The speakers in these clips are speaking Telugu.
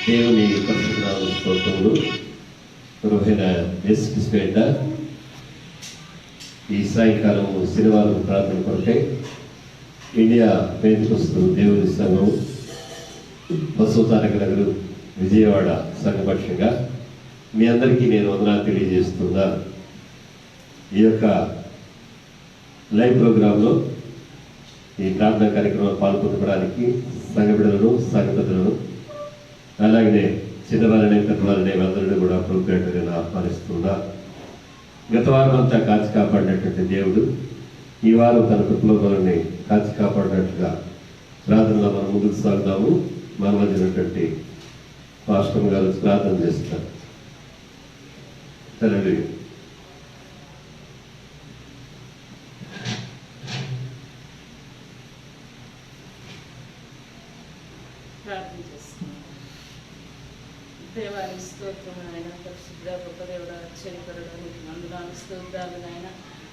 దేవుని పరిశుద్ధ స్తోత్రములు. ప్రభువైన యేసుక్రీస్తు పేరిట ఈ సాయంకాలం శనివారం ప్రార్థన కొరకై ఇండియా పెంతెకొస్తు దేవుని సంఘం బసవతారక నగరు విజయవాడ సంఘపక్షంగా మీ అందరికీ నేను వందనాలు తెలియజేస్తున్నా. ఈ యొక్క లైవ్ ప్రోగ్రాంలో ఈ ప్రార్థనా కార్యక్రమంలో పాల్గొనడానికి సంఘ బిడ్డలను సంఘ పెద్దలను అలాగే చిన్నవారిని పెద్దవారిని అందరినీ కూడా ప్రోగ్రాంగా నేను ఆహ్వానిస్తున్నా. గత వారం అంతా కాచి కాపాడినటువంటి దేవుడు ఈ వారం తన కృపలో మనల్ని కాచి కాపాడినట్లుగా ప్రార్థనలో మనం ముందుకు సాగుతాము. మన మధ్యనటువంటి పాస్టర్ గారు ప్రార్థన చేస్తారు. సరే ప్రార్థన చేస్తున్నాం. దేవానికి స్తోత్రం ఆయన, పరిశుద్ధ గొప్ప దేవుడ ఆశ్చర్యకరుడు, నీకు వందనాలు స్తోత్రాలు నాయన.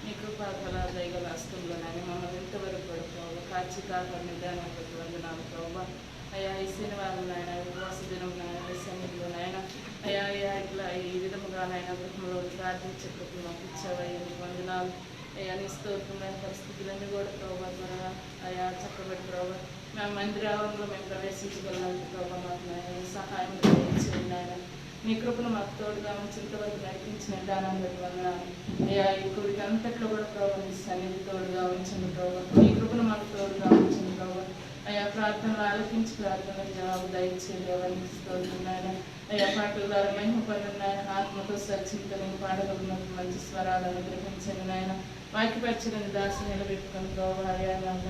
నీ కృపాకల దైగల హస్తంలోనైనా మమ్మల్ని ఇంతవరకు పడుకోవాలి కాచి కాపాడిన దానికి వందనాలు ప్రభావ. అయ్యా ఈ శనివారం నాయన ఉపవాస దినం నాయన సన్నిధిలో నాయన అయ్యా ఇట్లా ఈ విధముగా నాయన గృహంలో ప్రార్థించే కృపను మాకు ఇచ్చావయ్యా, నీకు వందనాలు. అయ్యా నీ స్తోత్రమైన పరిస్థితులన్నీ కూడా ప్రభావ త్వరగా అయ్యా చక్కబడి ప్రభావ మేము మందిరావంలో మేము ప్రవేశించగలిగినందుకు ప్రభావ మాకు నాయన సహాయం చేయండి నాయన. నీ కృపను మాకు తోడుగా ఉంచేంతవరకు నడిపించిన దానం బట్టి వందనాలు. అయ్యా ఈ కుడికి అంతట్లో కూడా ప్రభావ నీ సన్నిధి తోడుగా ఉంచింది ప్రభావ. నీ కృపను మాకు తోడుగా ఉంచింది ప్రభావ. అయ్యా ప్రార్థనలు ఆలకించి ప్రార్థనలకు జవాబు దయచేయండి. ఎవరికి స్తోత్రున్నాయన. అయ్యా పాటల ద్వారా మహిమ పొందినాయన, ఆత్మతో సచ్చింతని పాడగలిగినట్టు మంచి స్వరాలు అనుగ్రహించండి నాయన. వాక్యపరిచిన దాసి నిలబెట్టుకుని ప్రభావ అయ్యా నాన్న.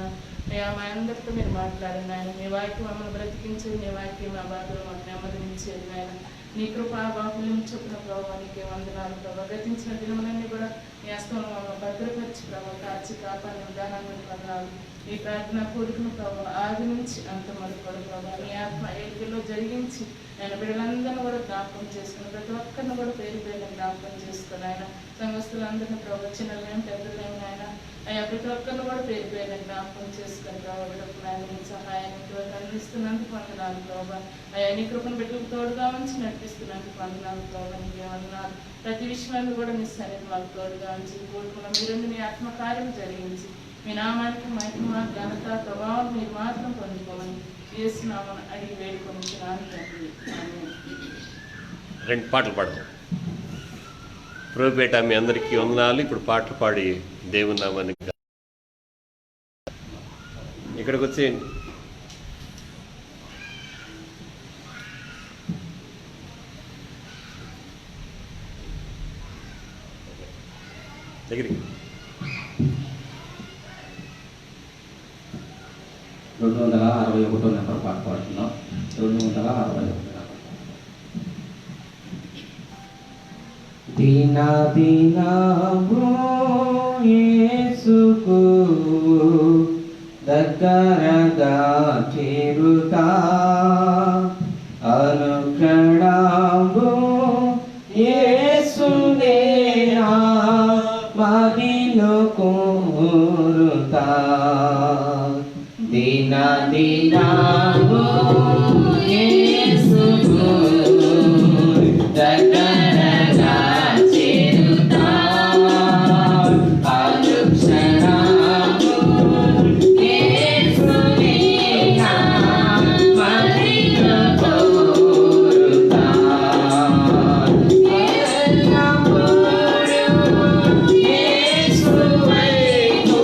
అయ్యా మా అందరితో మీరు మాట్లాడండి నాయన. మీ వాక్యం మమ్మల్ని బ్రతికించేది, నీ వాక్యం మా బాధలు మాకు నెమ్మదించేది నాయన. నీ కృపా బాహుల్యం చొప్పున ప్రభావ నీకే వందనాలు ప్రభావ. గతించిన దినములన్నీ కూడా నీ హస్తంలో మమ్మల్ని భద్రపరిచి ప్రభావ కాచి కాపాడిన విధానాన్ని వందనాలు. ఈ ప్రార్థన కోరికను ప్రభావ ఆది నుంచి అంత మరుపడు ప్రభావ నీ ఆత్మ ఏలికలో జరిగించి నేను బిడ్డలందరినీ కూడా జ్ఞాపకం చేసుకుని ప్రతి ఒక్కరిని కూడా పేరు పేరుని జ్ఞాపకం చేసుకుని ఆయన సంఘస్థులందరినీ ప్రభావ చిన్నలేం పెద్దలేము ఆయన అయ్యా ప్రతి ఒక్కరిని కూడా పేరు పేరుని జ్ఞాపకం చేసుకుని ప్రభావ బిడ్డకు నాయన నీ సహాయాన్ని అందిస్తున్నందుకు వందనాలు ప్రభావ. అయ్యా నీ కృపను బిడ్డకు తోడుగా ఉంచి నడిపిస్తున్నందుకు వందనాలు ప్రభావ. నీకే వందనాలు. ప్రతి విషయాన్ని కూడా నీ సన్నిధి మాకు తోడుగా ఉంచి కోరుకున్న మీరు నీ ఆత్మకార్యం జరిగించి మీ నామానికి మహిమ ఘనత ప్రభావం మీరు మాత్రం పొందుకోమని చేస్తున్నామని అడిగి వేడుకొనిచ్చినాను తండ్రి. రెండు పాటలు పాడతాం. ప్రభుపేట మీ అందరికీ వందనాలు. ఇప్పుడు పాటలు పాడి దేవుని నామాన్ని ఇక్కడికి వచ్చేయండి. దగ్గరికి 261 నెంబర్ పాట పాడుతున్నాం. 261 దీన దీనము యేసుకు దగ్గరగా చేరుతా అనుక్షణము యేసునే మదిలో కోరుతా దీన దీనము యేసుకు దగ్గరగా చేరుతా అనుక్షణము యేసునే మదిలో కోరుతా ఎల్లప్పుడూ యేసు వైపు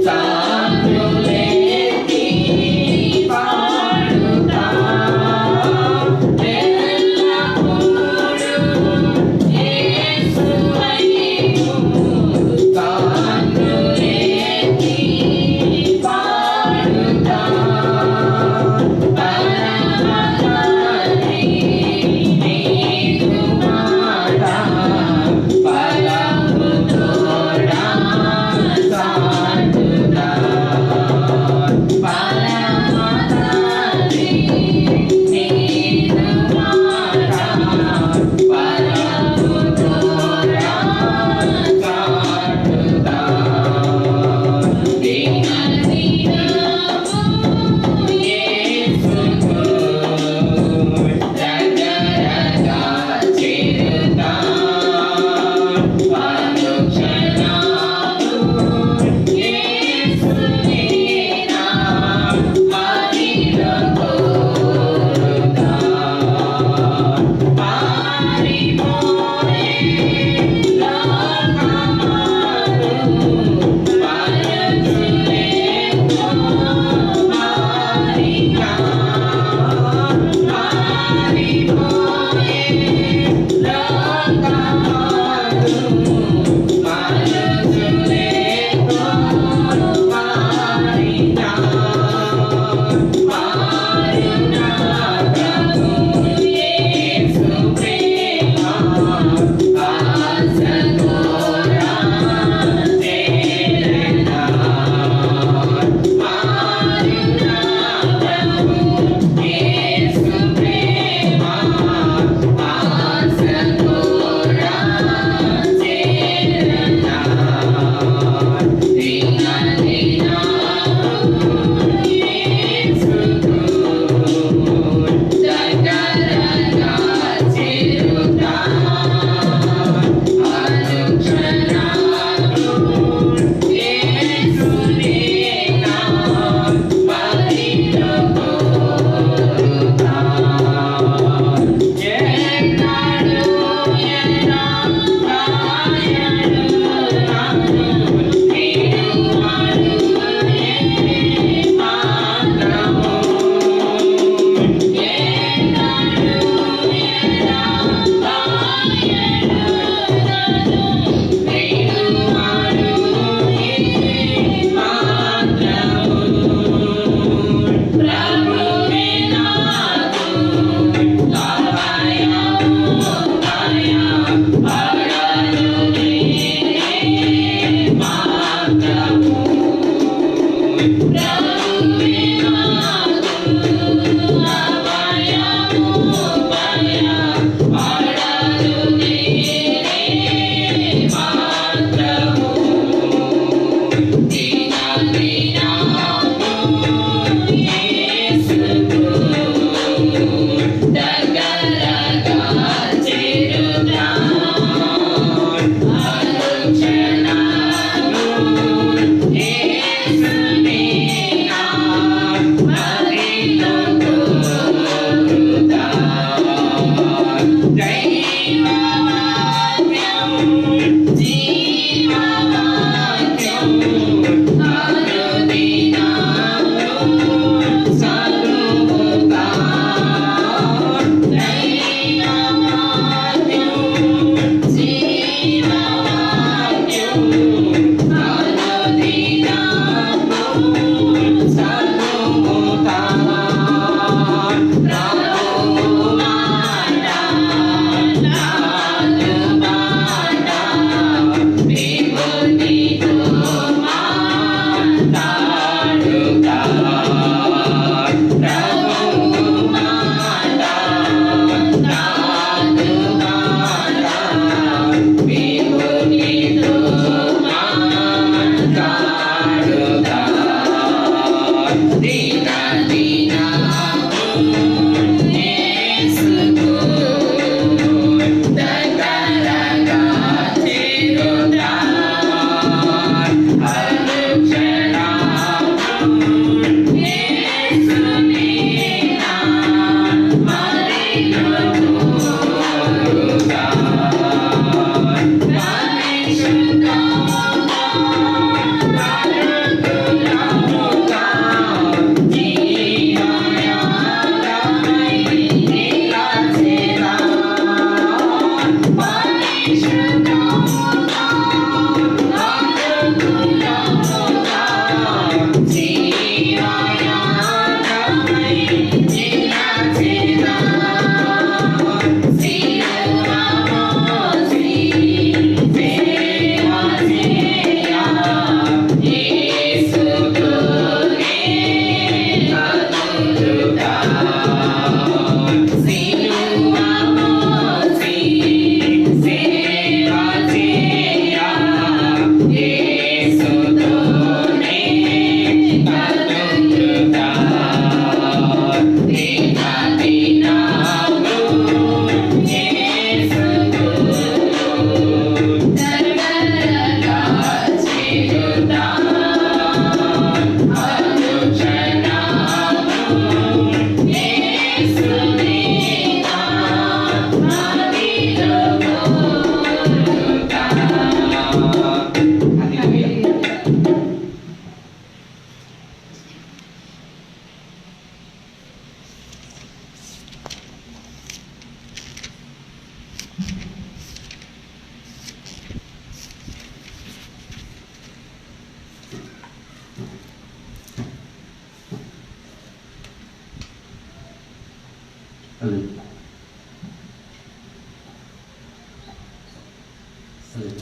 చాటులెత్తి పాడుతా ఎల్లప్పుడూ యేసు వైపు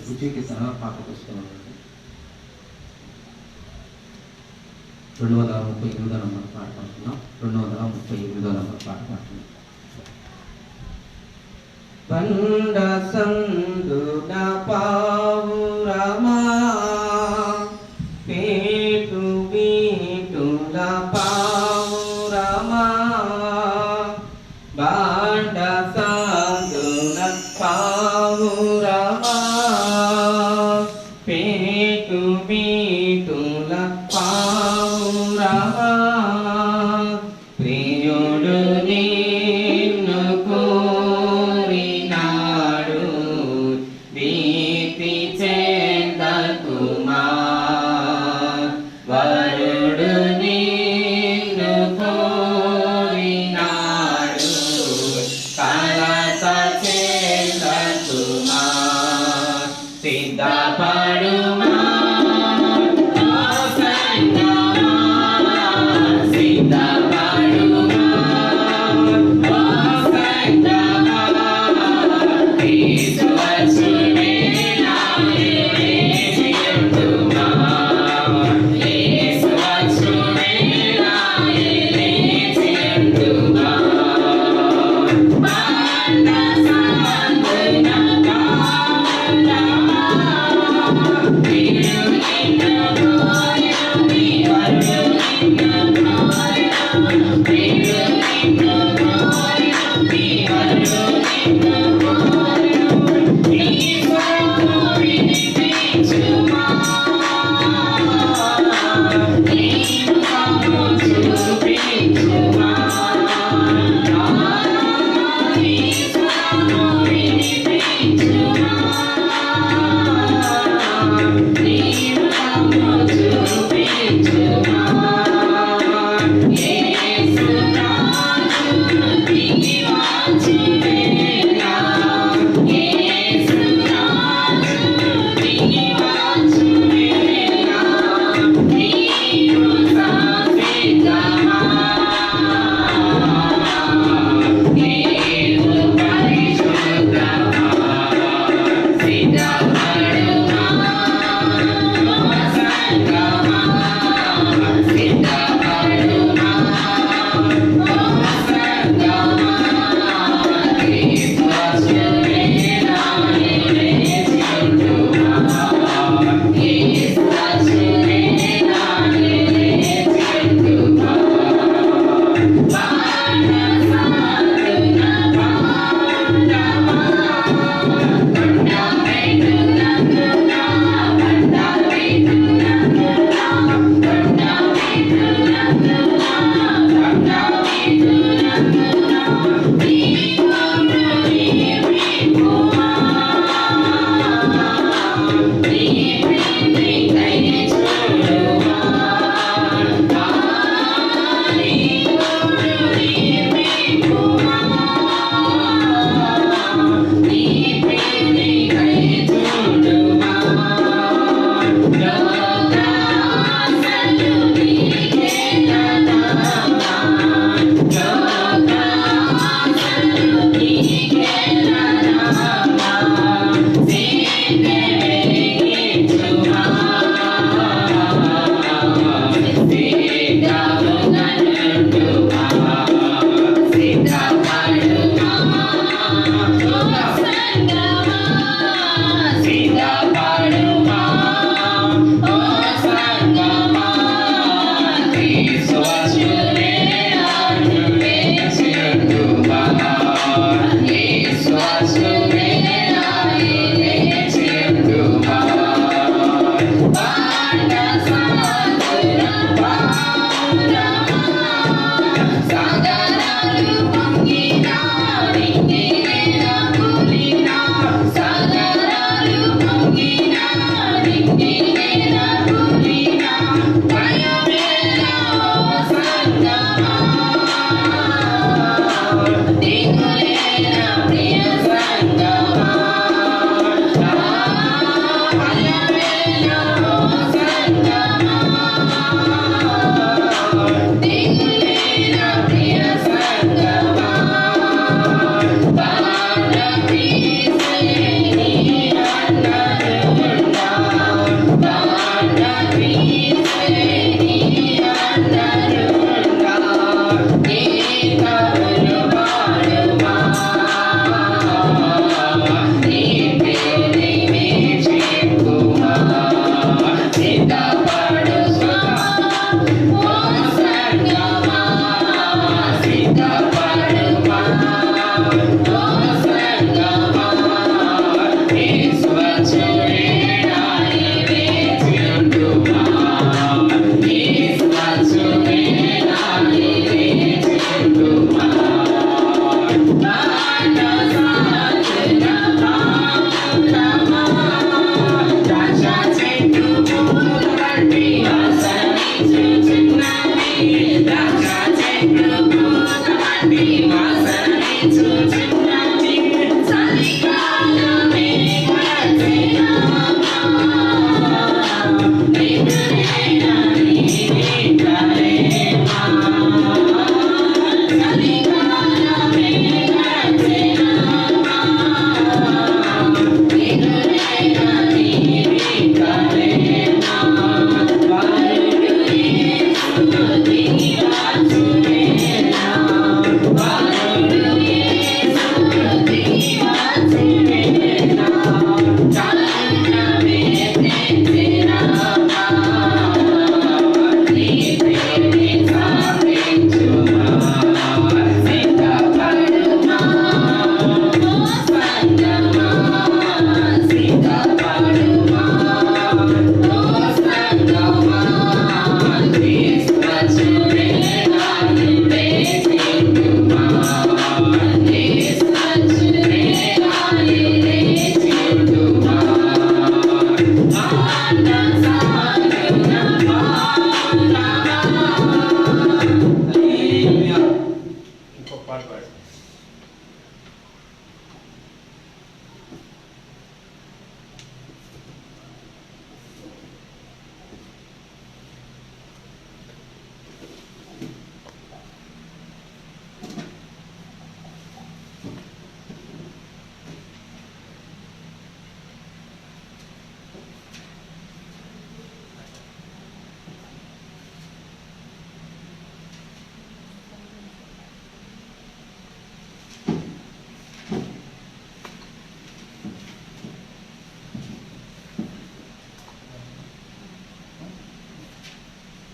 కుర్చీకి సహా పాట పుస్తకం 238వ నంబర్ పాట పాడుతున్నాం. 238వ నంబర్ పాట పాడుతున్నాం. పండ సందున పావురమా పేటు బీటుల పావురమా బాండ సందున పావురమా పేటు బీటుల పావురమా ప్రియుడు నిన్ను కోరినాడు భీతి చెందకుమా వరుడు నిన్ను కోరినాడు కలత చెందకుమా సిద్ధపడుమా Banda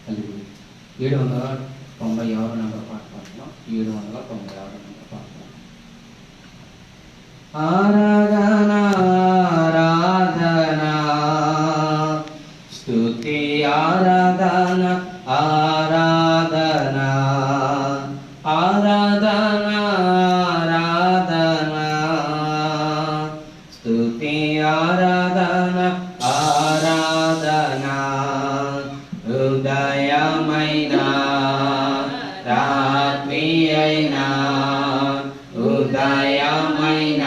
796 నెంబర్ పాట పాడుతున్నాం. 796 నెంబర్ పాట. ఆరాధన ఆరాధన స్తుతి ఆరాధన ఆరాధన ఆరాధన ఆరాధన స్తుతి ఆరాధన ఆరాధన ఉదయమైన రాత్రి అయినా ఉదయమైన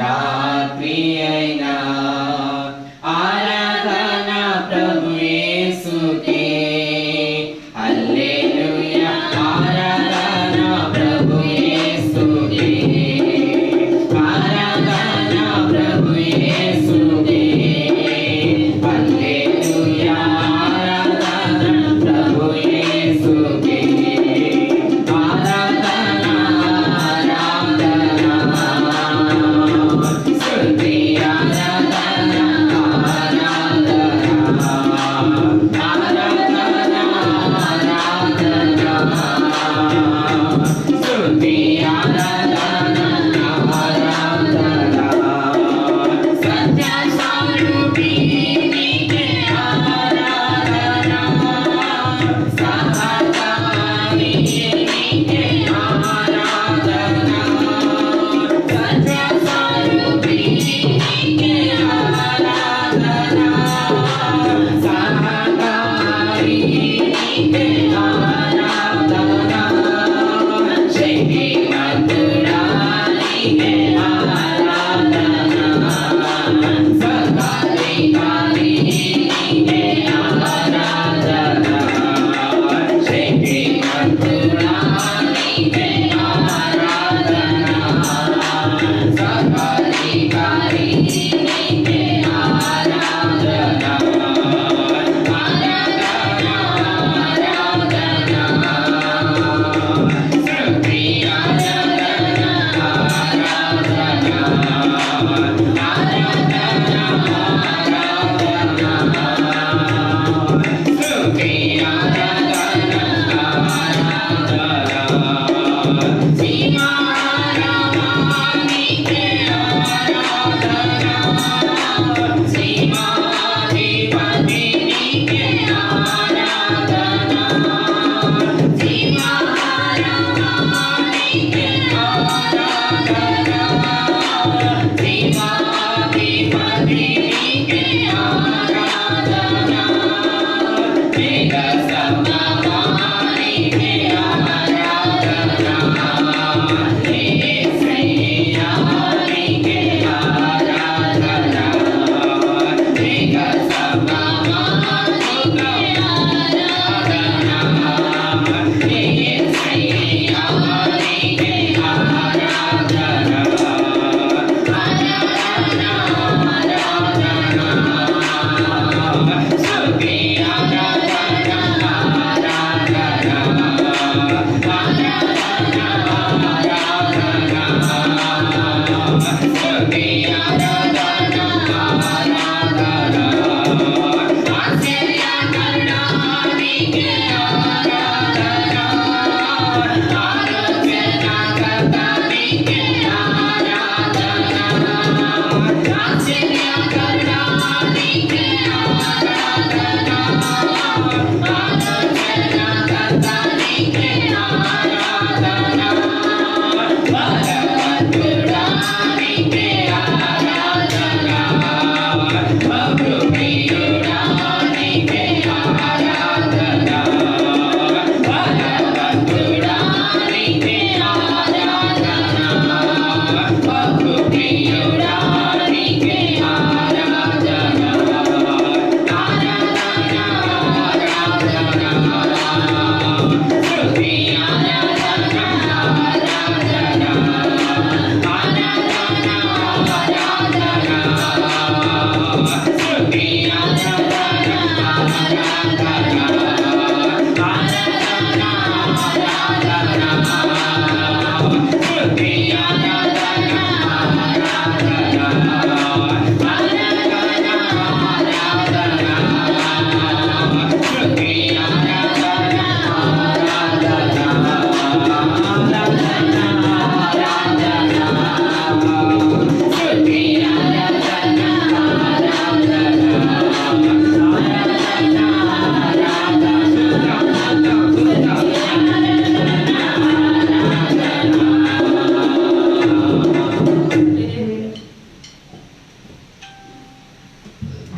రాత్రి అయినా ఆరాధన ప్రభు యేసుకే హల్లెలూయా ఆరాధన ప్రభు యేసుకే ఆరాధన ప్రభు యేసుకే హల్లెలూయా ఆరాధన ప్రభు యేసుకే ఆరాధన ఆరాధన స్తుతి ఆరాధన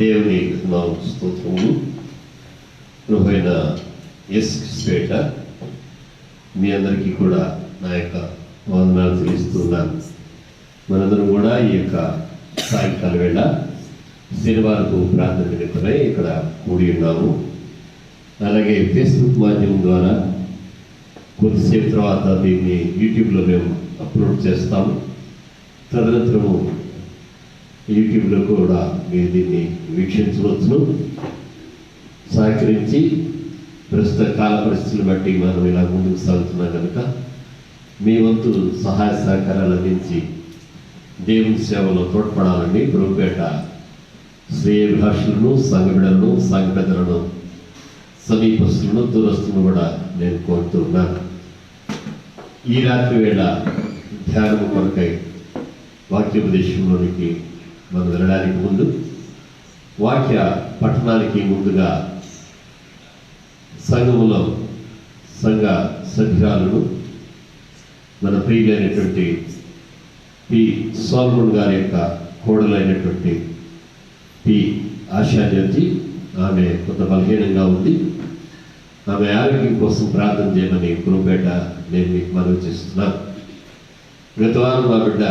దేవుని స్తోత్రములు. ప్రభువైన యేసుక్రీస్తు మీ అందరికీ కూడా నా యొక్క వందనాలు తెలుస్తున్నాను. మనందరం కూడా ఈ యొక్క సాయంకాల వేళ శనివారపు ప్రార్థన నిమిత్తమై ఇక్కడ కూడి ఉన్నాము. అలాగే ఫేస్బుక్ మాధ్యమం ద్వారా కొద్దిసేపు తర్వాత దీన్ని యూట్యూబ్లో మేము అప్లోడ్ చేస్తాము. తదనంతరము యూట్యూబ్లో కూడా మీరు దీన్ని వీక్షించవచ్చును. సహకరించి ప్రస్తుత కాల పరిస్థితులను బట్టి మనం ఇలా ముందుకు సాగుతున్నాం కనుక మీ వంతు సహాయ సహకారాలు అందించి దేవుని సేవలో తోడ్పడాలని ప్రభుపేట శ్రేయభిలాషులను, సంఘబిడలను, సంఘ పెద్దలను, సమీపస్తులను, దూరస్తులను కూడా నేను కోరుతున్నాను. ఈ రాత్రి వేళ ధ్యానము కొరకై వాక్యోపదేశంలోనికి మనం వెళ్ళడానికి ముందు వాక్య పఠనానికి ముందుగా సంఘములో సంఘ సభ్యురాలను మన ప్రియులైనటువంటి పి సోల్మన్ గారి యొక్క కోడలైనటువంటి పి ఆశాజ్యోతి, ఆమె కొంత బలహీనంగా ఉంది. ఆమె ఆరోగ్యం కోసం ప్రార్థన చేయమని గురుపేట నేను మీకు మనవి చేస్తున్నాను. గత వారం మా బిడ్డ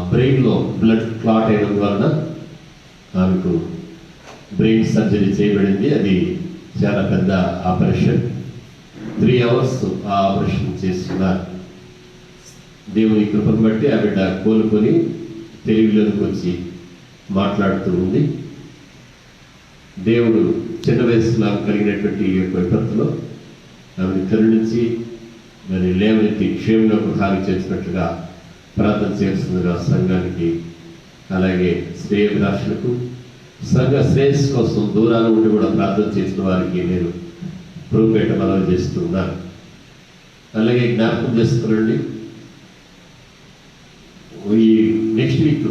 బ్రెయిన్లో బ్లడ్ క్లాట్ అయినందువలన ఆమెకు బ్రెయిన్ సర్జరీ చేయబడింది. అది చాలా పెద్ద ఆపరేషన్. 3 hours ఆ ఆపరేషన్ చేస్తున్నారు. దేవుని కృపను బట్టి ఆ బిడ్డ కోలుకొని తెలివిలోకి వచ్చి మాట్లాడుతూ ఉంది. దేవుడు చిన్న వయసులో కలిగినటువంటి ఈ యొక్క విపత్తులో ఆమెను కరుణించి మరి లేవనెత్తి క్షేమంలోకి హాని చేసినట్లుగా ప్రార్థన చేస్తుందిగా సంఘానికి, అలాగే శ్రేయభిలాషులకు, సంఘ శ్రేయస్సు కోసం దూరాన ఉండి కూడా ప్రార్థన చేసిన వారికి నేను ప్రభుపేట మనవి చేస్తున్నాను. అలాగే జ్ఞాపకం చేసుకోండి, ఈ నెక్స్ట్ వీక్,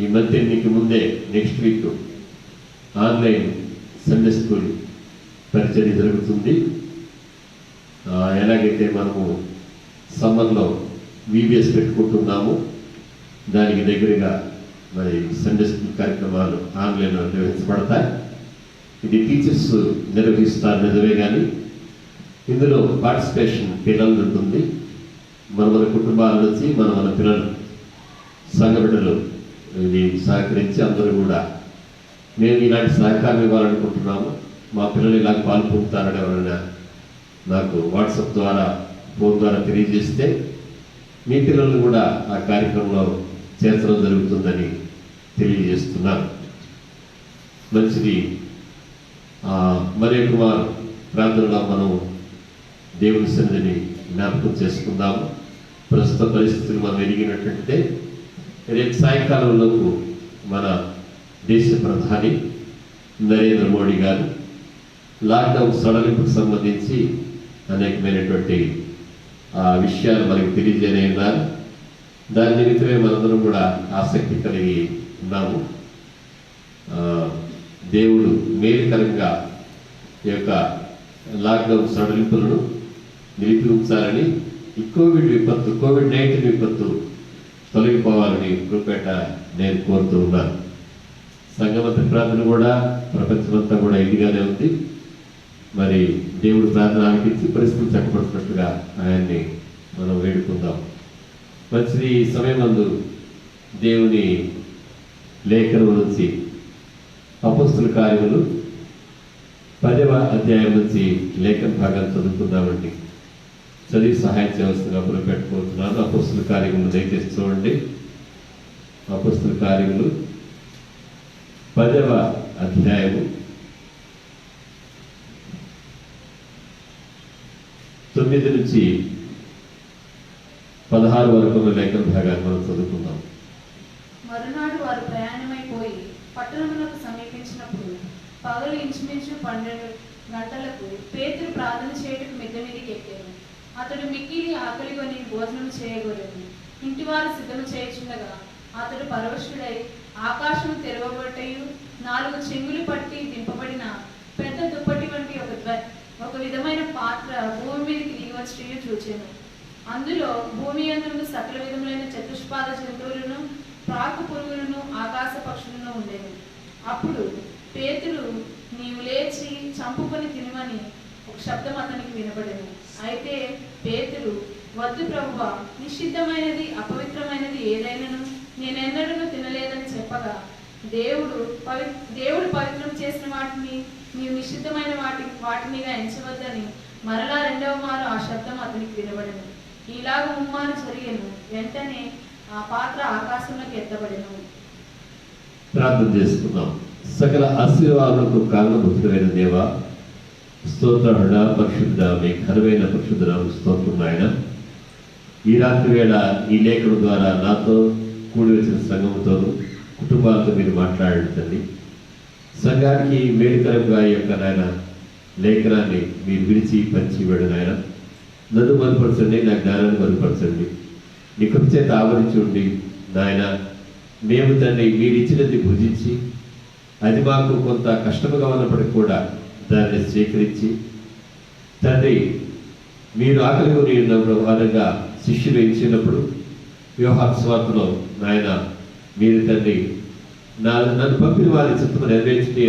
ఈ మధ్య ఎన్నిక ముందే next week online Sunday school పరిచర్య జరుగుతుంది. ఎలాగైతే మనము సమ్మర్లో VBS పెట్టుకుంటున్నాము, దానికి దగ్గరగా మరి సండే స్కూల్ కార్యక్రమాలు ఆన్లైన్లో నిర్వహించబడతాయి. ఇది టీచర్స్ నిర్వహిస్తారు నిజమే, కానీ ఇందులో పార్టిసిపేషన్ పిల్లలు ఉంటుంది. మన కుటుంబాల నుంచి మన పిల్లలు, సంఘ బిడ్డలు ఇది సహకరించి అందరూ కూడా మేము ఇలాంటి సహకారం ఇవ్వాలనుకుంటున్నాము, మా పిల్లలు ఇలా పాల్పొందుతారని ఎవరైనా నాకు వాట్సాప్ ద్వారా, ఫోన్ ద్వారా తెలియజేస్తే మీ పిల్లలు కూడా ఆ కార్యక్రమంలో చేర్చడం జరుగుతుందని తెలియజేస్తున్నాను. మంచిది. మరి కుమార్ ప్రార్థనలో మనం దేవుని సన్నిధిని జ్ఞాపకం చేసుకుందాము. ప్రస్తుత పరిస్థితులు మనం ఎరిగినట్లయితే రేపు సాయంకాలంలోపు మన దేశ ప్రధాని నరేంద్ర మోడీ గారు లాక్డౌన్ సడలింపుకు సంబంధించి అనేకమైనటువంటి విషయాలు మనకు తెలియజేయనున్నారు. దాని నిమిత్తమే మనందరం కూడా ఆసక్తి కలిగి ఉన్నాము. దేవుడు మేలుకరంగా ఈ యొక్క లాక్డౌన్ సడలింపులను నిలిపి ఉంచాలని, ఈ కోవిడ్-19 విపత్తు తొలగిపోవాలని కృపేట నేను కోరుతూ ఉన్నాను. సంఘమంత ప్రార్థన కూడా ప్రపంచమంతా కూడా ఇదిగానే ఉంది. మరి దేవుడు ప్రార్థన ఆలకించి పరిస్థితులు చక్కబడుతున్నట్టుగా ఆయన్ని మనం వేడుకుందాం. మంచిది. ఈ సమయమందు దేవుని లేఖనం నుంచి అపోస్తుల కార్యములు 10వ అధ్యాయం నుంచి లేఖన భాగాలు చదువుకుందామండి. చదివి సహాయం చేయవలసిందిగా పెట్టుకుంటున్నాను. అపోస్తుల కార్యములు దయచేసి చూడండి. అపోస్తుల కార్యములు 10వ అధ్యాయము 9 నుంచి 16 వరకు లేఖన భాగాన్ని మనం చదువుకుందాం. మరునాడు వారు ప్రయాణమైపోయి పట్టణములకు సమీపించినప్పుడు పగలు ఇంచుమించు 12 గంటలకు పేతురు ప్రార్థన చేయటకు మిద్దె మీదకి ఎక్కాడు. అతడు మిక్కిలి ఆకలిగొని భోజనం చేయగోరెను. ఇంటివారు సిద్ధము చేయుచుండగా అతడు పరవశుడై ఆకాశము తెరవబట్టయు 4 చెంగులు పట్టి దింపబడిన పెద్ద దుప్పటి వంటి ఒక విధమైన పాత్ర భూమి మీదకి దిగి వచ్చి చూచెను. అందులో భూమి యందు సకల విధములైన చతుష్పాద జంతువులను, ప్రాకు పురుగులను, ఆకాశ పక్షులను అప్పుడు పేతురు, నీవు లేచి చంపుకొని తినమని ఒక శబ్దం అతనికి వినబడెను. అయితే పేతురు, వద్దు ప్రభువా, నిషిద్ధమైనది అపవిత్రమైనది ఏదైనాను నేనెన్నడూ తినలేదని చెప్పగా, దేవుడు పవిత్రం చేసిన వాటిని నీవు నిషిద్ధమైన వాటినిగా ఎంచవద్దని మరలా రెండవ మారు ఆ శబ్దం అతనికి వినబడెను. ఇలాగ ముమ్మారు జరిగెను. వెంటనే ఆ పాత్ర ఆకాశంలోకి ఎత్తబడెను. ప్రార్థన చేసుకుందాం. సకల ఆశీర్వాదాలకు కారణభూతుడైన దేవ, స్తోత్రహుడ పరిశుద్ధ, మీ ఘనమైన పరిశుద్ధ స్తోత్రం నాయన. ఈ రాత్రి వేళ ఈ లేఖనం ద్వారా నాతో కూడి వచ్చిన సంఘంతోనూ కుటుంబాలతో మీరు మాట్లాడండి. సంఘానికి మేలుకరంగా ఈ యొక్క నాయన లేఖనాన్ని మీరు విడిచి పంచి ఇవ్వడు నాయన. నన్ను బలపరచండి, నా జ్ఞానాన్ని బలపరచండి, నీ కృప చేత ఆవరించి ఉండి నాయన, మేము తండ్రి మీరు ఇచ్చినది భుజించి అది మాకు కొంత కష్టముగా ఉన్నప్పటికీ కూడా దాన్ని స్వీకరించి తండ్రి మీరు ఆకలి కొని ఉన్నప్పుడు అనగా శిష్యులు ఇచ్చినప్పుడు యోహాను సువార్తలో నాయన మీరు తండ్రి నన్ను పంపిన వారి చిత్తము నెరవేర్చితే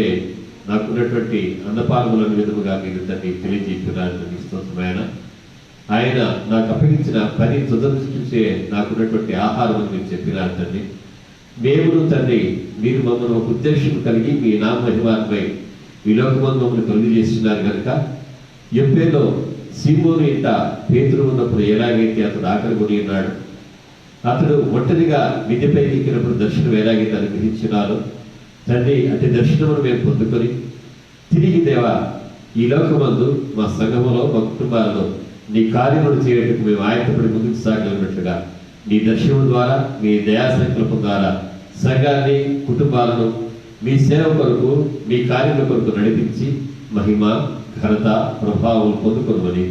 నాకున్నటువంటి అన్నపాలములను విధముగా మీరు తండ్రి తెలియజేస్తున్నారని స్తోత్రమైన ఆయన నాకు అప్పగించిన పని తుదృష్టించే నాకున్నటువంటి ఆహారం అని మీరు చెప్పినారు తండ్రి. దేవుడు తండ్రి మీరు మమ్మల్ని ఒక ఉద్దేశం కలిగి మీ నామ మహిమాత్మై ఈ లోకమందు మమ్మల్ని కలుగు చేస్తున్నారు కనుక యొప్పేలో సీమోను ఇంట పేతురు ఉన్నప్పుడు ఎలాగైతే అతడు ఆకలి కొని ఉన్నాడు, అతడు ఒంటరిగా మిద్దెపైకి ఎక్కినప్పుడు దర్శనం ఎలాగైతే అనుగ్రహించినారో తండ్రి అతి దర్శనమును మేము పొందుకొని తిరిగి దేవా ఈ లోకమందు మా సంఘములో మా కుటుంబాలలో నీ కార్యములు చేయడానికి మేము ఆయతపడి ముందుకు సాగలిగినట్లుగా నీ దర్శనం ద్వారా మీ దయా సంకల్పం ద్వారా సంఘాన్ని కుటుంబాలను మీ సేవ కొరకు మీ కార్యముల కొరకు నడిపించి మహిమ ఘనత ప్రభావం పొందుకొనమని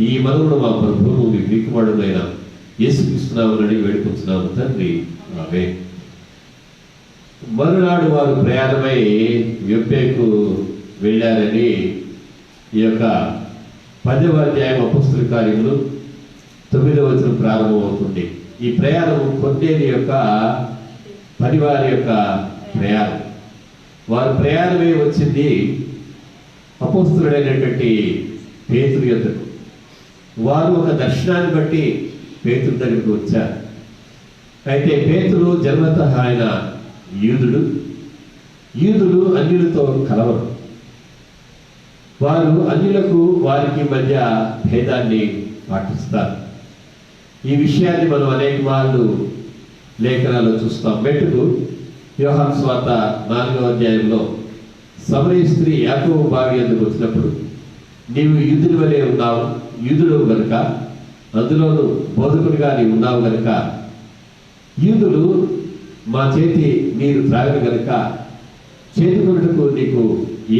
ఈ మనవుడు మా ప్రభువును మీ వీకుమాడునైన యేసుక్రీస్తునామని వేడుకుంటున్నాము తండ్రి, ఆమేన్. మరునాడు వారు ప్రయాణమై యొప్పేకు వెళ్ళారని ఈ యొక్క 10వ అధ్యాయం అపోస్తలుల కార్యములు 9వ వచనం ప్రారంభమవుతుంది. ఈ ప్రయాణం కొన్నేటి యొక్క పరివారి యొక్క ప్రయాణం. వారు ప్రయాణమే వచ్చింది అపోస్తలుడైనటువంటి పేతురు యొద్దకు. వారు ఒక దర్శనాన్ని బట్టి పేతురు దగ్గరికి వచ్చారు. అయితే పేతురు జన్మతః ఆయన యూదులు అన్యులతో కలవరు. వారు అన్యులకు వారికి మధ్య భేదాన్ని పాటిస్తారు. ఈ విషయాన్ని మనం అనేక మార్లు లేఖనాల్లో చూస్తాం. మెట్టుకు యోహాను సువార్త 4వ అధ్యాయంలో సమరయ స్త్రీ యాకోబు బావి ఎందుకు వచ్చినప్పుడు నీవు యూదుని వలె ఉన్నావు, యూదుడు గనుక అందులోను బోధకుడిగా నీవు ఉన్నావు గనుక యూదులు మా చేతి నీరు త్రాగను గనుక చేతుకొనుటకు నీకు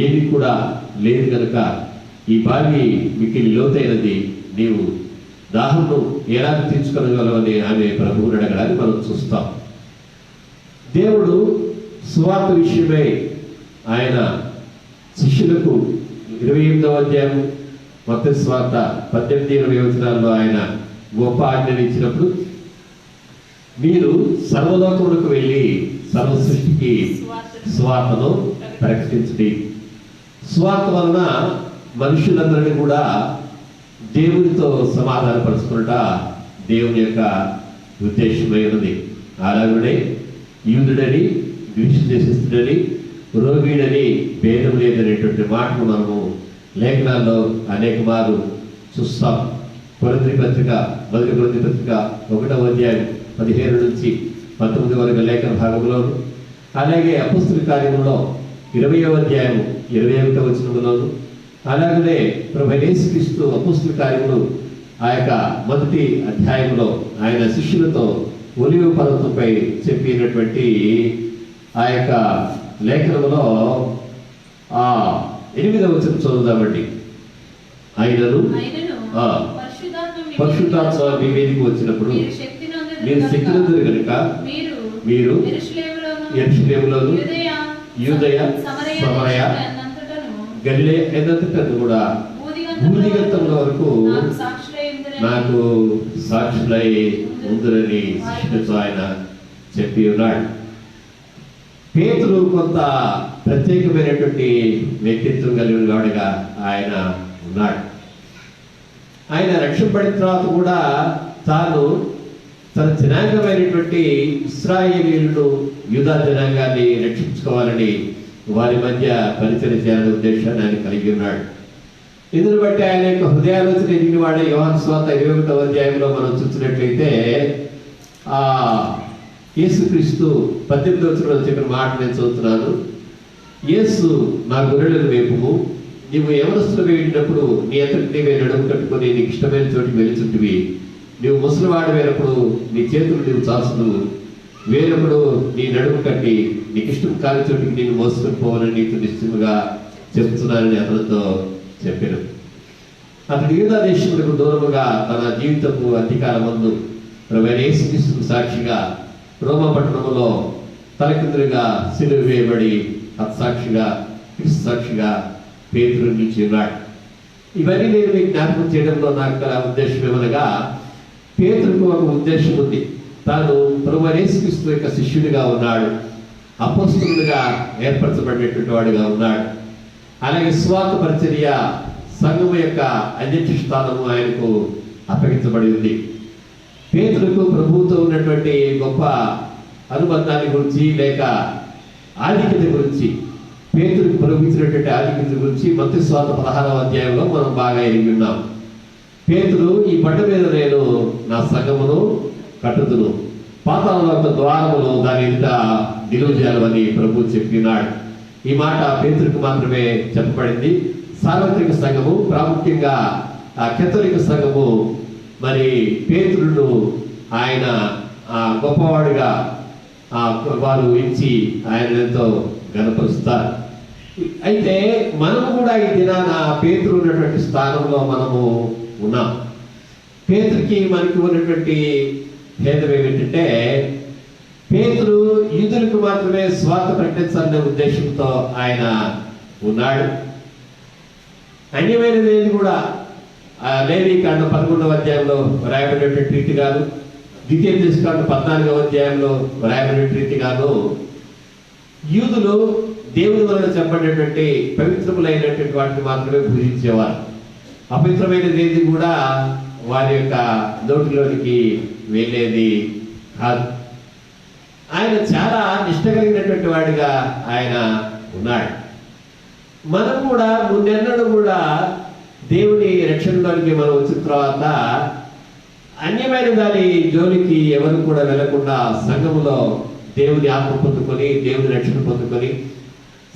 ఏది కూడా లేదు గనుక ఈ బావి మిక్కిలి లోతైనది, నీవు దాహంను ఎలా తీర్చుకోగలవని ఆమె ప్రభువుని అడగడానికి మనం చూస్తాం. దేవుడు సువార్త విషయమై ఆయన శిష్యులకు 28వ అధ్యాయం మత్తయి సువార్త 18-20 వచనాల్లో ఆయన గొప్ప ఆజ్ఞను ఇచ్చినప్పుడు మీరు సర్వలోకములకు వెళ్ళి సర్వ సృష్టికి సువార్తను ప్రకటించండి. సువార్త వలన మనుషులందరినీ కూడా దేవునితో సమాధానపరుచుకున్నట దేవుని యొక్క ఉద్దేశమైనది. అలాగనే యూదుడని గ్రీసు దేశస్థుడని రోగీడని భేదం లేదనేటువంటి మాటను మనము లేఖనాల్లో అనేక మార్లు చూస్తాం. మొదటి పత్రిక 1వ అధ్యాయం 17 నుంచి 19 వరకు లేఖన భాగంలోను, అలాగే అపోస్తలుల కార్యములో 20వ అధ్యాయం 21వ వచనంలోను, అలాగనే ప్రభువైన యేసుక్రీస్తు అపోస్తలుల కార్యములు ఆ యొక్క మొదటి అధ్యాయంలో ఆయన శిష్యులతో ఒలివ పర్వతంపై చెప్పినటువంటి ఆ యొక్క లేఖనంలో 8వ వచనం చదువుదామండి. ఆయనను పరిశుద్ధాత్మ మీ మీదకి వచ్చినప్పుడు మీరు శక్తినందురు కనుక మీరు యెరూషలేములోను యూదయ సమరయ గలిలయ ఎదంతటను కూడా భూదిగంతముల వరకు నాకు సాక్షులై ఉందురని శిష్యులతో ఆయన చెప్పి ఉన్నాడు. పేతురు కొంత ప్రత్యేకమైనటువంటి వ్యక్తిత్వం కలిగిన వాడిగా ఆయన ఉన్నాడు. ఆయన రక్షింపడిన తర్వాత కూడా తాను తన జనాంగమైనటువంటి ఇశ్రాయేలీయులను యూదా జనాంగాన్ని రక్షించుకోవాలని వారి మధ్య పరిచయం చేయాలనే ఉద్దేశాన్ని ఆయన కలిగి ఉన్నాడు. ఇందును బట్టి ఆయన యొక్క హృదయాలోచన ఎదిగిన వాడే యోహాను సువార్త 21వ అధ్యాయంలో మనం చూసినట్లయితే యేసుక్రీస్తు 18వ వచనంలో చెప్పిన మాట నేను చదువుతున్నాను. యేసు నా గొర్రెలను వేపుము, నీవు యవనస్తులు వెళ్ళినప్పుడు నీ అంతటి నీవే నడుము కట్టుకొని నీకు ఇష్టమైన చోటికి వెళుచుంటివి. నీవు ముసలివాడు వేరప్పుడు నీ చేతులు నీవు చాచుదు, వేరప్పుడు నీ నడుము కట్టి నీకు ఇష్టం కాని చోటికి నేను మోసుకొని పోవాలని నీకు నిశ్చయముగా చెప్తున్నానని అతనితో చెప్పాను. అతడు యూదా దేశములకు దూరముగా తన జీవితపు అధికారమందు ప్రభువైన యేసుక్రీస్తుకు సాక్షిగా రోమా పట్టణములో తలకిందులుగా సిలువ వేయబడి హతసాక్షిగా క్రీస్తు సాక్షిగా పేతురు నిలిచి ఉన్నాడు. ఇవన్నీ నేను మీకు జ్ఞాపకం చేయడంలో నాకు గల ఉద్దేశం ఏమనగా, పేతురుకు ఒక ఉద్దేశం ఉంది. తాను ప్రభువైన యేసుక్రీస్తు యొక్క శిష్యుడిగా ఉన్నాడు, అపోస్తలుడిగా ఏర్పరచబడినటువంటి వాడిగా ఉన్నాడు. అలాగే స్వార్థ పరిచర్య సంఘము యొక్క అధ్యక్ష స్థానము ఆయనకు అప్పగించబడి ఉంది. పేతురుకు ప్రభువుతో ఉన్నటువంటి గొప్ప అనుబంధాన్ని గురించి లేక ఆధిక్యత గురించి, పేతురుకు ప్రభు ఇచ్చినటువంటి ఆధిక్యత గురించి మత్తయి సువార్త 16వ అధ్యాయంలో మనం బాగా ఎరిగి ఉన్నాం. పేతురు, ఈ బండ మీద నేను నా సంఘమును కట్టుదును, పాతాళలోక ద్వారములు దాని ఎదుట నిలువ చేయాలని ప్రభు చెప్పినాడు. ఈ మాట పేతురుకు మాత్రమే చెప్పబడింది. సార్వత్రిక సంఘము, ప్రాముఖ్యంగా కేథలిక్ సంఘము మరి పేతురును ఆయన గొప్పవాడిగా వారు ఇచ్చి ఆయన ఎంతో గణపరుస్తారు. అయితే మనము కూడా ఈ దినాన పేతురు ఉన్నటువంటి స్థానంలో మనము ఉన్నాం. పేతురుకి మనకి ఉన్నటువంటి భేదం ఏమిటంటే, పేతురు యూదులకు మాత్రమే స్వార్థ ప్రకటించాలనే ఉద్దేశంతో ఆయన ఉన్నాడు. అన్యమైనది ఏది కూడా లేవీకాండం 11వ అధ్యాయంలో రాయబడినటువంటి రీతిగాను, ద్వితీయోపదేశకాండం 14వ అధ్యాయంలో రాయబడినటువంటి రీతిగాను యూదులు దేవుని వలన చెప్పబడినటువంటి పవిత్రములైనటువంటి వాటిని మాత్రమే పూజించేవారు. అపవిత్రమైనది ఏది కూడా వారి యొక్క నోటిలోనికి వెళ్ళేది కాదు. ఆయన చాలా నిష్ట కలిగినటువంటి వాడిగా ఆయన ఉన్నాడు. మనం కూడా ముందెన్నడూ కూడా దేవుని రక్షణలోనికి మనం వచ్చిన తర్వాత అన్యమైన దాని జోలికి ఎవరు కూడా వెళ్లకుండా సంఘములో దేవుని ఆత్మ పొందుకొని, దేవుని రక్షణ పొందుకొని,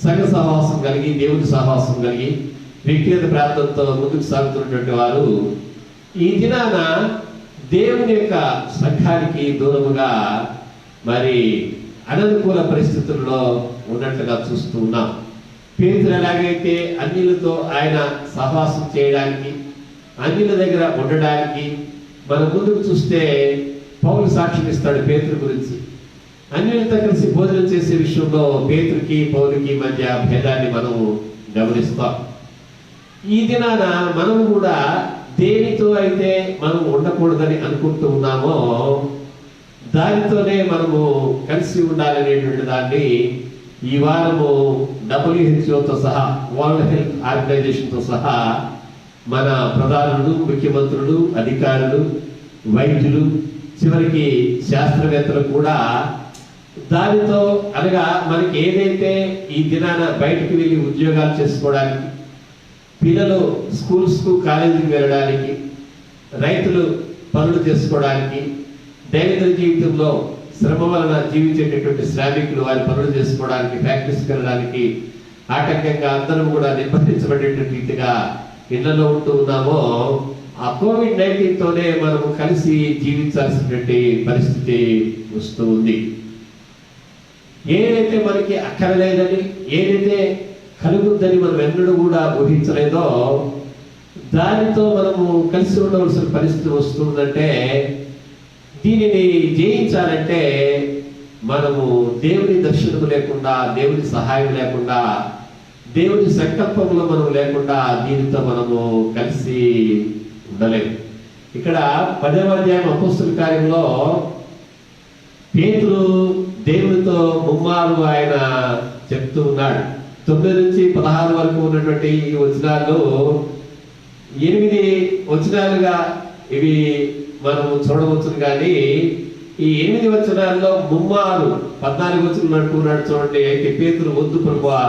సంఘ సహవాసం కలిగి, దేవుని సహవాసం కలిగి, వ్యక్తిగత ప్రాంతంతో ముందుకు సాగుతున్నటువంటి వారు ఈ దినాన దేవుని యొక్క సంఘానికి దూరముగా మరి అననుకూల పరిస్థితుల్లో ఉన్నట్లుగా చూస్తూ ఉన్నాం. పేతురు ఎలాగైతే అన్యులతో ఆయన సహవాసం చేయడానికి, అన్యుల దగ్గర ఉండడానికి, మనం ముందుకు చూస్తే పౌలు సాక్ష్యం ఇస్తాడు పేతురు గురించి. అన్యులతో కలిసి భోజనం చేసే విషయంలో పేతురుకి పౌలుకి మధ్య భేదాన్ని మనం గమనిస్తాం. ఈ దినాన మనం కూడా దేనితో అయితే మనం ఉండకూడదని అనుకుంటూ ఉన్నామో దానితోనే మనము కలిసి ఉండాలనేటువంటి దాన్ని ఈ వారము WHOతో సహా, వరల్డ్ హెల్త్ ఆర్గనైజేషన్తో సహా మన ప్రధానులు, ముఖ్యమంత్రులు, అధికారులు, వైద్యులు, చివరికి శాస్త్రవేత్తలు కూడా దానితో అనగా మనకి ఏదైతే ఈ దినాన బయటికి వెళ్ళి ఉద్యోగాలు చేసుకోవడానికి, పిల్లలు స్కూల్స్కు కాలేజీకి వెళ్ళడానికి, రైతులు పనులు చేసుకోవడానికి, దైనందిన జీవితంలో శ్రమ వలన జీవించేటటువంటి శ్రామికులు వారి పనులు చేసుకోవడానికి, ప్రాక్టీస్కి వెళ్ళడానికి ఆటంకంగా అందరూ కూడా నిర్బంధించబడేటువంటి రీతిగా ఇళ్లలో ఉంటూ ఉన్నామో, ఆ COVID-19తోనే మనము కలిసి జీవించాల్సినటువంటి పరిస్థితి వస్తూ ఉంది. ఏదైతే మనకి అక్కర్లేదని, ఏదైతే కలుగుద్దని మనం ఎన్నడూ కూడా ఊహించలేదో దానితో మనము కలిసి ఉండవలసిన పరిస్థితి వస్తుందంటే, దీనిని జయించాలంటే మనము దేవుని దర్శనము లేకుండా, దేవుని సహాయం లేకుండా, దేవుని సంకల్పంలో మనం లేకుండా దీనితో మనము కలిసి ఉండలేము. ఇక్కడ 10వ అధ్యాయం అపోస్తల కార్యంలో పేతురు దేవునితో ముమ్మారు ఆయన చెప్తూ ఉన్నాడు. 9 నుంచి 16 వరకు ఉన్నటువంటి ఈ వచనాల్లో 8 వచనాలుగా ఇవి మనం చూడవచ్చును. కానీ ఈ 8 వచనాల్లో ముమ్మారు 14 వచనం అంటున్నాడు చూడండి. అయితే పేతురు, వద్దు ప్రభువా,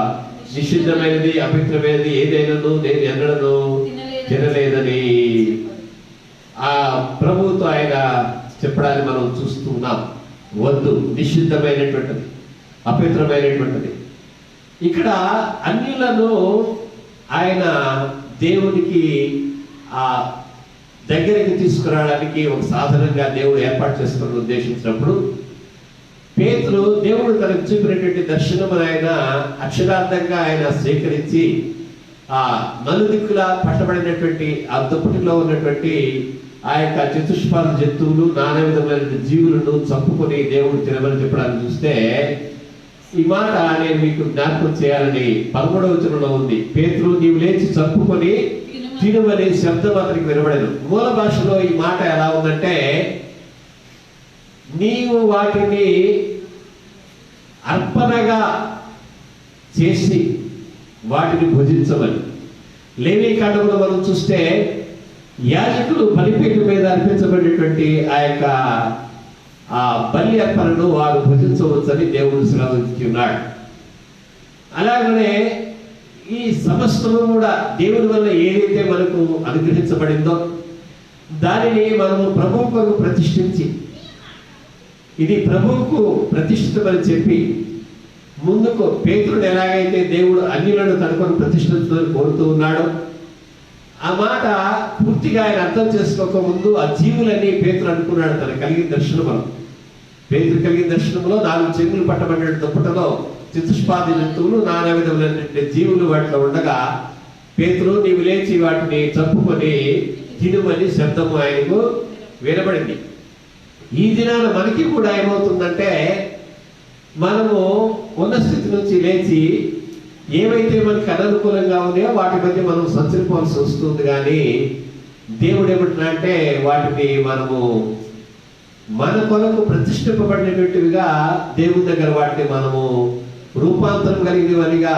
నిషిద్ధమైనది అపవిత్రమైనది ఏదైనాను నేను ఎన్నడను తినలేదని ఆ ప్రభువుతో ఆయన చెప్పడాన్ని మనం చూస్తున్నాం. వద్దు, నిషిద్ధమైనటువంటిది, అపవిత్రమైనటువంటిది. ఇక్కడ అన్యులను ఆయన దేవునికి ఆ దగ్గరికి తీసుకురావడానికి ఒక సాధనంగా దేవుడు ఏర్పాటు చేసుకుని ఉద్దేశించినప్పుడు పేతురు దేవుడు తనకు చూపినటువంటి దర్శనం ఆయన అక్షరార్థంగా ఆయన స్వీకరించి ఆ నలుదిక్కులా పట్టబడినటువంటి ఆ దుప్పటిలో ఉన్నటువంటి ఆ యొక్క చతుష్పాద జంతువులు, నానా విధమైన జీవులను చంపుకొని దేవుడు తినమని చెప్పడానికి చూస్తే ఈ మాట నేను మీకు జ్ఞాపకం చేయాలని 13వ వచనంలో ఉంది. పేతురు, నీవు లేచి చంపుకొని తినమనే శబ్దం అతనికి వినబడేది. మూల భాషలో ఈ మాట ఎలా ఉందంటే, నీవు వాటిని అర్పణగా చేసి వాటిని భుజించమని. లేవీ కాండములో మనం చూస్తే యాజకులు బలిపీఠం మీద అర్పించబడినటువంటి ఆ యొక్క ఆ బలి అర్పణను వారు భుజించవచ్చని దేవుడు సెలవిస్తున్నాడు. అలాగనే ఈ సమస్తము కూడా దేవుడి వల్ల ఏదైతే మనకు అనుగ్రహించబడిందో దానిని మనము ప్రభువు కొరకు ప్రతిష్ఠించి, ఇది ప్రభువుకు ప్రతిష్ఠితమని చెప్పి ముందుకు పేతురుడు ఎలాగైతే దేవుడు అన్యులను తన కొరకు ప్రతిష్ఠించాలని కోరుతూ ఉన్నాడో ఆ మాట పూర్తిగా ఆయన అర్థం చేసుకోక ముందు ఆ జీవులని పేతురు అనుకున్నాడు. తనకు కలిగిన దర్శనంలో, పేతురు కలిగిన దర్శనంలో 4 చెంగులు పట్టబడిన దుప్పటలో చతుష్పాద జంతువులు, నానా విధములైన జీవులు వాటిలో ఉండగా పేతురు, నీవు లేచి వాటిని చంపుకొని తినుమని శబ్దము ఆయనకు వినబడింది. ఈ దినాన మనకి కూడా ఏమవుతుందంటే, మనము ఉన్న స్థితి నుంచి లేచి ఏవైతే మనకి అననుకూలంగా ఉన్నాయో వాటి మధ్య మనం సంచరిపోవాల్సి వస్తుంది. కానీ దేవుడు ఏమంటున్నా అంటే, వాటిని మనము మన కొరకు ప్రతిష్ఠింపబడినటువంటివిగా దేవుని దగ్గర వాటిని మనము రూపాంతరం కలిగినవనిగా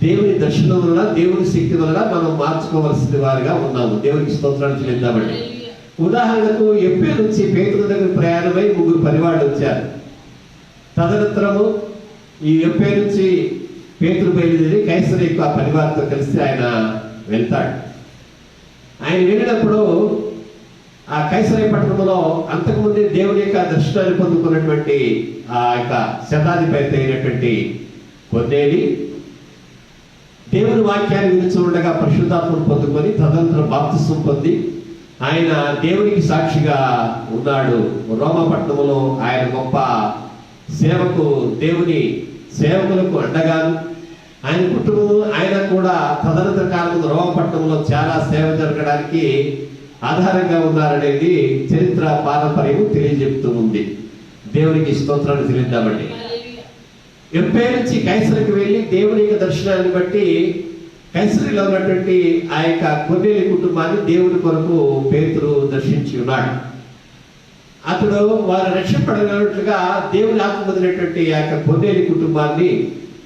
దేవుని దర్శనం వలన, దేవుని శక్తి వలన మనం మార్చుకోవాల్సిన వారిగా ఉన్నాము. దేవునికి స్తోత్రాలు చెల్లిద్దామండి. ఉదాహరణకు ఎప్పే నుంచి పేతురు దగ్గర ప్రయాణమై 3 పనివాళ్ళు వచ్చారు. తదనంతరము ఈ ఎప్పే నుంచి పేతురు బయలుదేరి కైసరియకు ఆ పనివారితో కలిసి ఆయన వెళ్తాడు. ఆయన వెళ్ళినప్పుడు ఆ కైసరయ పట్టణంలో అంతకుముందే దేవుని యొక్క దర్శనాన్ని పొందుకున్నటువంటి ఆ యొక్క శతాధిపతి అయినటువంటి కొన్నేలి దేవుని వాక్యాన్ని విని చూడగా పరిశుద్ధాత్మను పొందుకొని తదనంతరం బాప్తిస్మం పొంది ఆయన దేవునికి సాక్షిగా ఉన్నాడు. రోమపట్నంలో ఆయన గొప్ప సేవకు, దేవుని సేవకులకు అండగాను, ఆయన కుటుంబం ఆయన కూడా తదనంతర కాలంలో రోమపట్నంలో చాలా సేవ జరగడానికి ఆధారంగా ఉన్నారనేది చరిత్ర పారంపర్యం తెలియజెప్తూ ఉంది. దేవునికి స్తోత్రాలు చెల్లిద్దామండి. ఎప్పే నుంచి కైసరికి వెళ్ళి దేవుని యొక్క దర్శనాన్ని బట్టి కైసరిలో ఉన్నటువంటి ఆ యొక్క కొన్నేలి కుటుంబాన్ని దేవుని కొరకు పేతురు దర్శించి ఉన్నాడు. అతడు వారు రక్షింపబడినట్లుగా దేవుని ఆత్మ పొందినటువంటి ఆ యొక్క కొన్నేలి కుటుంబాన్ని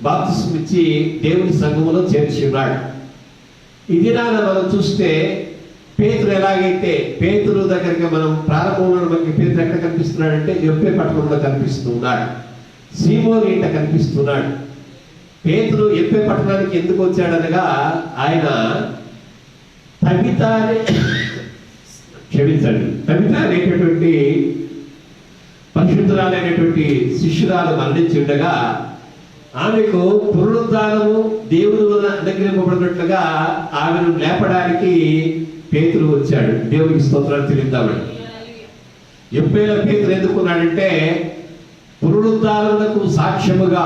బాప్తిస్మం ఇచ్చి దేవుని సంఘములో చేర్చి ఉన్నాడు. ఇది మనం చూస్తే పేతురు ఎలాగైతే పేతురు దగ్గరికి మనం ప్రారంభంలో మనకి పేతురు ఎక్కడ కనిపిస్తున్నాడంటే యొప్పే పట్టణంలో కనిపిస్తున్నాడు, సీమోను ఇంట కనిపిస్తున్నాడు. పేతురు యొప్పే పట్టణానికి ఎందుకు వచ్చాడనగా ఆయన తబిత అనేటటువంటి పరిశుద్ధురాలైనటువంటి శిష్యురాలు మరణించి ఉండగా ఆమెకు పునరుద్ధానము దేవుని వలన అనుగ్రహింపబడినట్లుగా ఆమెను లేపడానికి పేతురు వచ్చాడు. దేవునికి స్తోత్రాలు చెల్లిద్దామని. యొప్పేలో పేతురు ఎందుకున్నాడంటే పునరుద్ధానమునకు సాక్ష్యముగా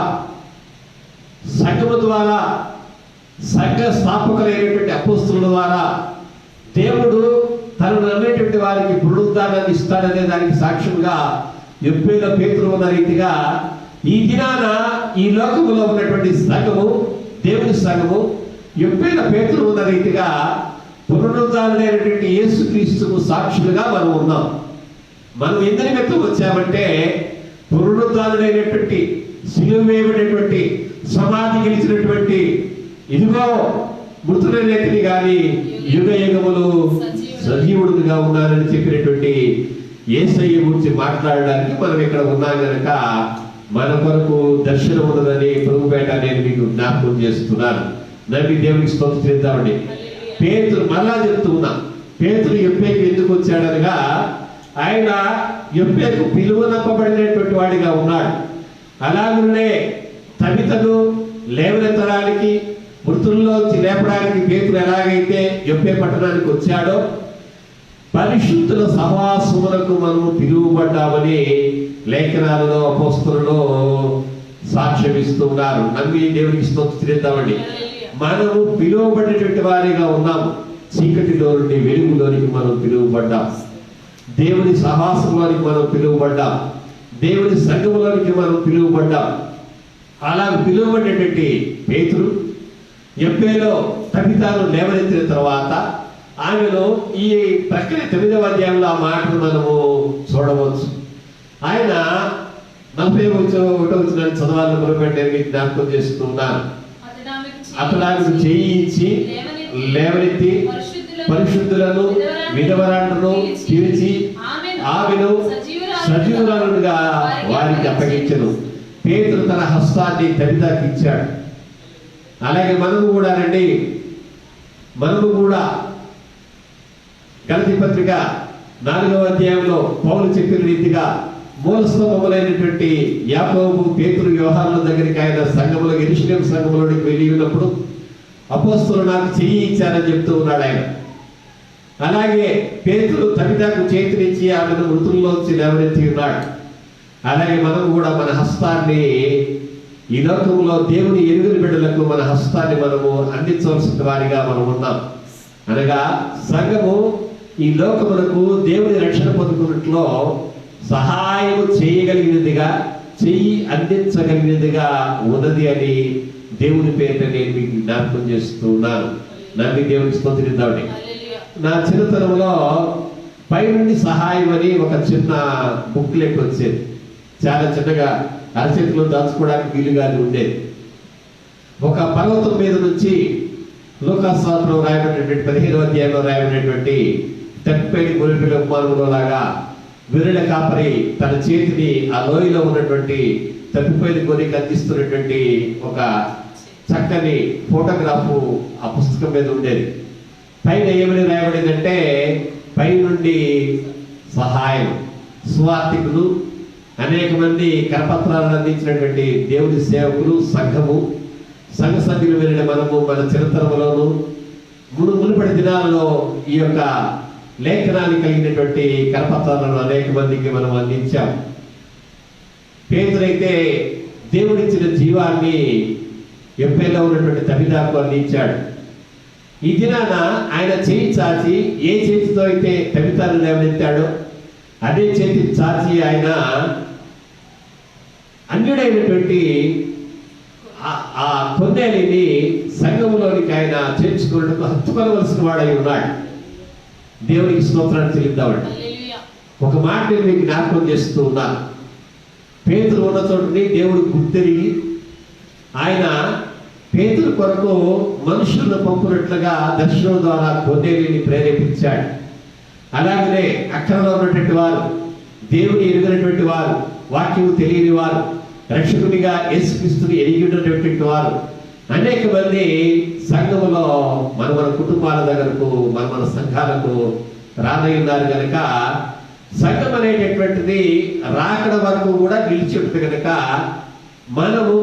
సంఘము ద్వారా, సంఘ స్థాపకులైనటువంటి అపోస్తుల ద్వారా దేవుడు తనను నమ్మేటువంటి వారికి పునరుద్ధానాన్ని ఇస్తాడనే దానికి సాక్ష్యంగా యొప్పేలో పేతురు ఉన్న రీతిగా ఈ దినాన ఈ లోకములో ఉన్నటువంటి సంఘము, దేవుని సంఘము యొప్పేలో పేతురు ఉన్న రీతిగా పునరుద్ధానుడైనటువంటి యేసుక్రీస్తుకు సాక్షులుగా మనం ఉన్నాం. మనం ఎందు నిమిత్తం వచ్చామంటే పునరుద్ధానుడైనటువంటి శిలువ వేయబడినటువంటి సమాధి గెలిచినటువంటి ఇదిగో మృతులైన వ్యక్తిని కానీ యుగ యుగములు సజీవుడుగా ఉన్నారని చెప్పినటువంటి యేసయ్య గురించి మాట్లాడడానికి మనం ఇక్కడ ఉన్నాం కనుక మన కొరకు దర్శనం ఉన్నదని ప్రభుపేట నేను మీకు జ్ఞాపకం చేస్తున్నాను. నమ్మి దేవునికి స్తోత్రం చేద్దామండి. పేతురు మళ్ళా చెప్తూ ఉన్నా, పేతురు యొప్పేకు ఎందుకు వచ్చాడనగా ఆయన యొప్పేకు పిలువనప్పబడినటువంటి వాడిగా ఉన్నాడు. అలాగనే తబితను లేవనెత్తడానికి మృతుల్లోంచి లేపడానికి పేతురు ఎలాగైతే యొప్పే పట్టణానికి వచ్చాడో పరిశుద్ధుల సహవాసములకు మనము పిలువబడ్డామని లేఖనాలలో అపోస్తలులో సాక్ష్యం ఇస్తున్నారు. నమ్మి దేవునికి స్తోత్రం చేద్దామండి. మనము పిలువబడినటువంటి వారిగా ఉన్నాము. చీకటిలో నుండి వెలుగులోనికి మనం పిలువబడ్డాం. దేవుని సహవాసంలోనికి మనం పిలువబడ్డాం. దేవుని సంఘములోనికి మనం పిలువబడ్డాం. అలా పిలువబడినటువంటి పేతురు యొప్పేలో తబితాను లేవనెత్తిన తర్వాత ఆమెలో ఈ ప్రక్కన 9వ అధ్యాయంలో ఆ మాటను మనము చూడవచ్చు. ఆయన 41వ చదవాలని మొదలుపెట్టి మీకు జ్ఞాపకం చేస్తున్నాను. అతడు ఆమెకు చేయించి లేవనెత్తి పరిశుద్ధులను విధవరాండ్రను పిలిచి ఆమెను సజీవురాలుగా వారికి అప్పగించెను. పేతురు తన హస్తాన్ని తబితాకి ఇచ్చాడు. అలాగే మనము కూడా రండి, మనము కూడా గలతీ పత్రిక 4వ అధ్యాయంలో పౌలు చెప్పిన రీతిగా మూలస్తంభములైనటువంటి యాకోబు, పేతురు, యోహానుల దగ్గరికి ఆయన సంఘములో యెరూషలేము సంఘములోనికి వెళ్ళి ఉన్నప్పుడు అపోస్తలులు నాకు చెయ్యి ఇచ్చారని చెప్తూ ఉన్నాడు ఆయన. అలాగే పేతురు తబితాకు చేతినిచ్చి ఆమెను మృతుల్లోంచి లేవనెత్తి ఉన్నాడు. అలాగే మనం కూడా మన హస్తాన్ని ఈ లోకంలో దేవుని ఎరుగని బిడ్డలకు మన హస్తాన్ని మనము అందించవలసిన వారిగా మనం ఉన్నాం. అనగా సంఘము ఈ లోకములకు దేవుని రక్షణ పొందుకున్నట్లో సహాయం చేయగలిగినదిగా, చెయ్యి అందించగలిగినదిగా ఉన్నది అని దేవుని పేరున నేను మీకు జ్ఞాపకం చేస్తున్నాను. నమ్మి దేవునికి స్తోత్రిద్దామండి. నా చిన్నతనంలో పైనుండి సహాయం అని ఒక చిన్న బుక్లెట్ వచ్చేది. చాలా చిన్నగా అరచేతిలో దాచుకోవడానికి వీలుగా ఉండేది. ఒక పర్వతం మీద నుంచి లూకాసు వార్తలో రాయబడినటువంటి 15వ అధ్యాయంలో రాయబడినటువంటి తెప్పేడి గొర్రెల ఉపమానంలో లాగా గొర్రెల కాపరి తన చేతిని ఆ లోయలో ఉన్నటువంటి తప్పిపోయిన గొర్రెకి అందిస్తున్నటువంటి ఒక చక్కని ఫోటోగ్రాఫ్ ఆ పుస్తకం మీద ఉండేది. పైన ఏమని రాయబడిందంటే, పై నుండి సహాయం, సువార్థికులు, అనేక మంది కరపత్రాలను అందించినటువంటి దేవుని సేవకులు, సంఘము, సంఘ సభ్యులు వెళ్ళిన మనము మన చిరతరంలోను మునుపటి దినాలలో ఈ యొక్క లేఖనాన్ని కలిగినటువంటి కరపత్రాలను అనేక మందికి మనం అందించాం. పేతురైతే దేవుడిచ్చిన జీవాన్ని యొప్పేలో ఉన్నటువంటి తబితాకు అందించాడు. ఈ దినాన ఆయన చేయి చాచి ఏ చేతితో అయితే తబితాను లేవనెత్తాడో అదే చేతి చాచి ఆయన అన్యుడైనటువంటి ఆ కొందేలిని సంఘంలోనికి ఆయన చేర్చుకున్నట్టు హత్తుకొనవలసిన వాడై ఉన్నాడు. దేవునికి స్తోత్రాన్ని చెల్లిద్దామండి. ఒక మాట నేను మీకు జ్ఞాపకం చేస్తూ ఉన్నాను. పేతురు ఉన్న చోటుని దేవుడు గుర్తెరిగి ఆయన పేతురు కొరకు మనుషులను పంపునట్లుగా దర్శనం ద్వారా కొందేలిని ప్రేరేపించాడు. అలాగనే అక్కడలో ఉన్నటువంటి వారు, దేవుని ఎరుగినటువంటి వారు, వాక్యం తెలియని వారు, రక్షకునిగా యేసుక్రీస్తుని ఎరిగినటువంటి వారు అనేక మంది సంఘములో మన కుటుంబాల దగ్గరకు, మన సంఘాలకు రానయ్యున్నారు కనుక సంఘం అనేటటువంటిది రాకడ వరకు కూడా నిలిచి ఉంటుంది కనుక మనము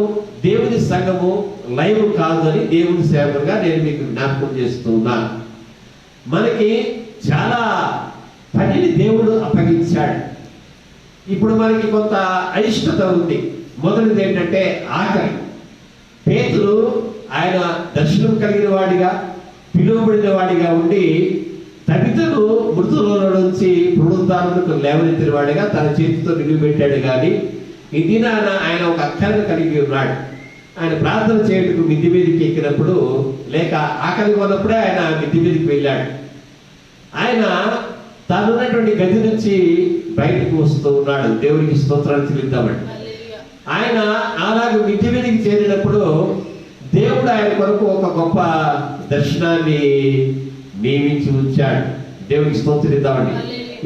దేవుని సంఘము లైవ్ కాదు అని దేవుని సేవకులుగా నేను మీకు జ్ఞాపకం చేస్తూ ఉన్నాను. మనకి చాలా పనిని దేవుడు అప్పగించాడు. ఇప్పుడు మనకి కొంత అయిష్టత ఉంది. మొదటిది ఏంటంటే ఆకలి. పేతురు ఆయన దర్శనం కలిగిన వాడిగా, పిలువబడిన వాడిగా ఉండి తబితను మృతుల నుంచి పునరుద్ధారణకు లేవనెత్తిన వాడిగా తన చేతితో నిలువబెట్టాడు. కానీ ఈ దినాన ఆయన ఒక అక్కరను కలిగి ఉన్నాడు. ఆయన ప్రార్థన చేయటకు మిద్ది మీదకి ఎక్కినప్పుడు, లేక ఆకలి ఉన్నప్పుడే ఆయన మిద్ది మీదకి వెళ్ళాడు. ఆయన తాను ఉన్నటువంటి గది నుంచి బయటకు వస్తూ ఉన్నాడు. దేవునికి స్తోత్రాలు చెల్లిద్దామండి. హల్లెలూయా. ఆయన అలాగే మిద్ది మీదకి చేరినప్పుడు దేవుడు ఆయన కొరకు ఒక గొప్ప దర్శనాన్ని నియమించి ఉంచాడు. దేవునికి స్తోత్రిద్దామండి.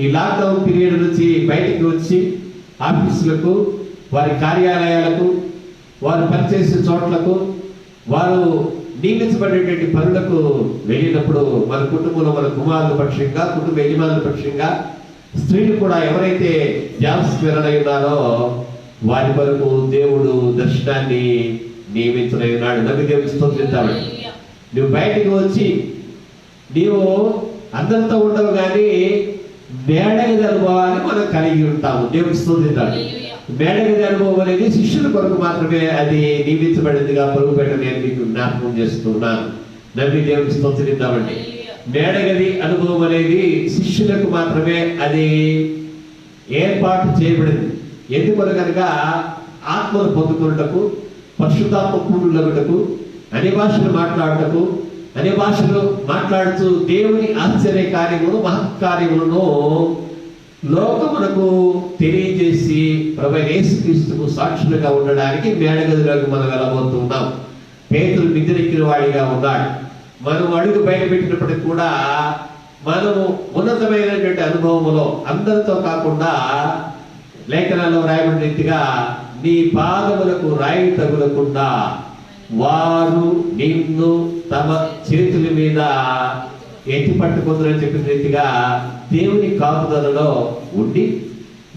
ఈ లాక్డౌన్ పీరియడ్ నుంచి బయటికి వచ్చి ఆఫీసులకు, వారి కార్యాలయాలకు, వారు పనిచేసే చోట్లకు, వారు నియమించబడేటువంటి పనులకు వెళ్ళినప్పుడు మన కుటుంబంలో మన కుమారుల పక్షంగా, కుటుంబ యజమానుల పక్షంగా స్త్రీలు కూడా ఎవరైతే జాబ్స్ వెళ్ళనై ఉన్నారో వారి కొరకు దేవుడు దర్శనాన్ని నియమించనై ఉన్నాడు. నమ్మి దేవునికి స్తోత్రిద్దామండి. నువ్వు బయటికి వచ్చి నీవు అందరితో ఉండవు కానీ మేడగది అనుభవాన్ని మనం కలిగి ఉంటాము. దేవునికి స్తోత్రిద్దాం. మేడగది అనుభవం అనేది శిష్యుల కొరకు మాత్రమే అది నియమించబడిందిగా పొరుగుపెట్ట నేను మీకు జ్ఞాపకం చేస్తున్నాను. నమ్మి దేవునికి స్తోత్రిద్దామండి. మేడగది అనుభవం అనేది శిష్యులకు మాత్రమే అది ఏర్పాటు చేయబడింది. ఎందుకని కనుక ఆత్మను పొందుకున్నటకు, పరిశుద్ధాత్మ పూర్ణులగుటకు, అన్ని భాషలు మాట్లాడుటకు, అన్ని భాషలు మాట్లాడుతూ దేవుని ఆశ్చర్య కార్యములు, మహత్కార్యములను లోకమునకు తెలియజేసి ప్రభువైన యేసుక్రీస్తుకు సాక్షులుగా ఉండడానికి మేడగదిలోకి మనం వెళ్ళబోతున్నాం. పేతురు నిద్రెక్కిన వాడిగా ఉన్నాడు. మనం అడుగు బయట పెట్టినప్పటికి కూడా మనము ఉన్నతమైనటువంటి అనుభవములో అందరితో కాకుండా లేఖనాల్లో రాయబడిన రీతిగా నీ పాదములకు రాయి తగులకుండా వారు నిన్ను తమ చేతుల మీద ఎత్తి పట్టుకుందని చెప్పిన రీతిగా దేవుని కాపుదలలో ఉండి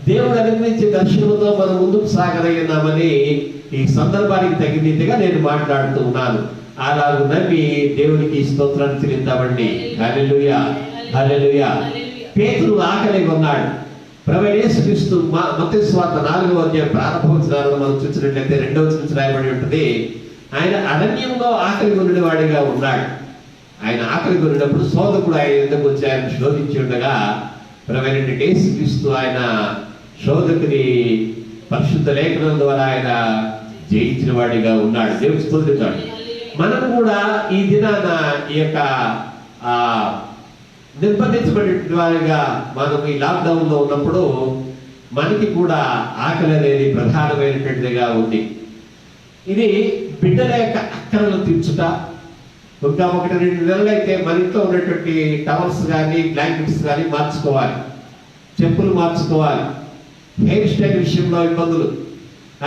దేవుడు అనుగ్రహించే దర్శనంతో మనం ముందుకు సాగరయ్యున్నామని ఈ సందర్భానికి తగిన రీతిగా నేను మాట్లాడుతూ ఉన్నాను. అలాగూ నమ్మి దేవునికి స్తోత్రాన్ని చెల్లిద్దామండి. హల్లెలూయా, హల్లెలూయా. పేతురు ఆకలిగా ఉన్నాడు. ప్రభువైన యేసుక్రీస్తు మత్తయి సువార్త 4వ అధ్యాయం ప్రారంభ వచనాలను మనం చూసినట్లయితే 2వ వచనం రాయబడి ఉంటుంది. ఆయన అరణ్యంలో ఆకలి కొనిన వాడిగా ఉన్నాడు. ఆయన ఆకలి కొనినప్పుడు శోధకుడు ఆయన ఎందుకు వచ్చి ఆయన శోధించి ఉండగా ప్రభువైన యేసుక్రీస్తు ఆయన శోధకుని పరిశుద్ధ లేఖనం ద్వారా ఆయన జయించిన వాడిగా ఉన్నాడు. దేవుని స్తోత్రించాడు. మనం కూడా ఈ దినాన ఈ యొక్క నిర్బంధించబడిన వారిగా మనం ఈ లాక్డౌన్ లో ఉన్నప్పుడు మనకి కూడా ఆకలి అనేది ప్రధానమైనటువంటిదిగా ఉంది. ఇది బిడ్డల యొక్క అక్కరలు తీర్చుట, ఇంకా 1-2 నెలలు అయితే మన ఇంట్లో ఉన్నటువంటి టవల్స్ కానీ బ్లాంకెట్స్ కానీ మార్చుకోవాలి, చెప్పులు మార్చుకోవాలి, హెయిర్ స్టైల్ విషయంలో ఇబ్బందులు,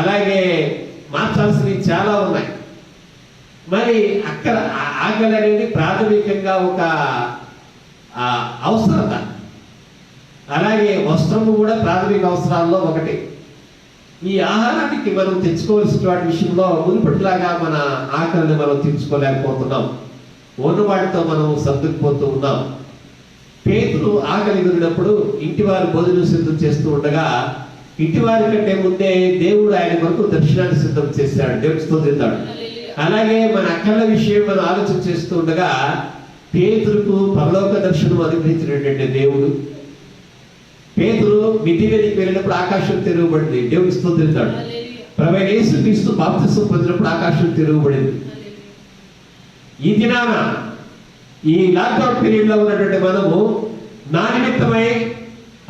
అలాగే మార్చాల్సినవి చాలా ఉన్నాయి. మరి అక్కడ ఆకలి అనేది ప్రాథమికంగా ఒక అవసరత. అలాగే వస్త్రము కూడా ప్రాథమిక అవసరాల్లో ఒకటి. ఈ ఆహారానికి మనం తెచ్చుకోవాల్సిన వాటి విషయంలో మునుపటిలాగా మన ఆకలిని మనం తీర్చుకోలేకపోతున్నాం. ఉన్న వాటితో మనం సర్దుకుపోతూ ఉన్నాం. పేతురు ఆకలి కొనినప్పుడు ఇంటివారు భోజనం సిద్ధం చేస్తూ ఉండగా ఇంటివారి కంటే ముందే దేవుడు ఆయన కొరకు దర్శనాన్ని సిద్ధం చేశాడు. దేవుడు స్తుతిస్తాడు. అలాగే మన అక్కల విషయం మనం ఆలోచన చేస్తూ ఉండగా పేతురుకు పరలోక దర్శనం అనుగ్రహించినటువంటి దేవుడు, పేతురు మిద్ది మీదకి వెళ్ళినప్పుడు ఆకాశం తెరవబడింది. దేవుడు స్తుతిస్తాడు. ప్రభువైన యేసుక్రీస్తు బాప్తిసం పొందినప్పుడు ఆకాశం తెరవబడింది. ఈ దినాన ఈ లాక్డౌన్ పీరియడ్ లో ఉన్నటువంటి మనము నా నిమిత్తమై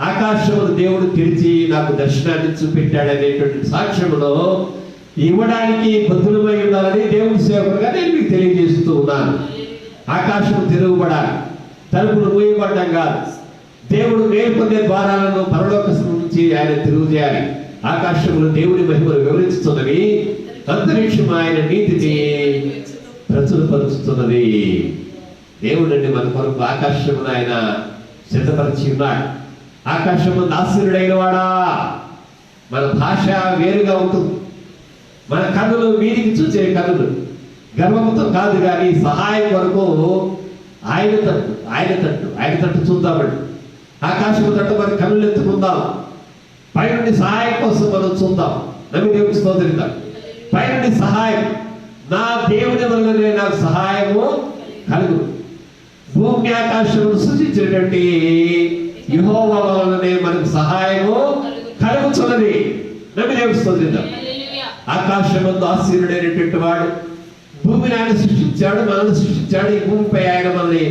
ఆకాశమును దేవుడు తెరిచి నాకు దర్శనాన్ని చూపెట్టాడు అనేటువంటి సాక్ష్యములో ఇవ్వడానికి బద్ధులమై ఉండాలని దేవుని సేవకులుగా నేను మీకు తెలియజేస్తూ ఉన్నాను. ఆకాశం తెరవబడాలి, తలుపులు మూయబడ్డం కాదు. దేవుడు మేలు పొందే ద్వారాలను పరలోక నుంచి ఆయన తిరుగు చేయాలి. ఆకాశములు దేవుని మహిమను వివరిస్తున్నవి, అంతరిక్షం ఆయన నీతిని ప్రచురపరుస్తున్నది. దేవుడండి మన కొరకు ఆకాశమును ఆయన సిద్ధపరిచి ఉన్నాడు. ఆకాశము దాసురుడైన వాడా, మన భాష వేరుగా ఉంటుంది. మన కన్నులు వీరికి చూసే కన్నులు గర్వంతో కాదు కానీ సహాయం వరకు ఆయన తట్టు చూద్దామండి. ఆకాశము తట్టు మన కన్నులు ఎత్తుకుందాం. పైనుండి సహాయం కోసం మనం చూద్దాం. నమ్మి దేవుని స్తోత్రిద్దాం. పైనుండి సహాయం, నా దేవుని వల్లనే నాకు సహాయము కలుగు. భూమి ఆకాశమును సృష్టించినటువంటి యెహోవా వలననే మనకు సహాయము కలుగుచున్నది. నమ్మి దేవుని స్తోత్రిద్దాం. ఆకాశమందు ఆశీనుడైనటువంటి వాడు భూమిని ఆయన సృష్టించాడు, మనల్ని సృష్టించాడు. ఈ భూమిపై ఆయన మనల్ని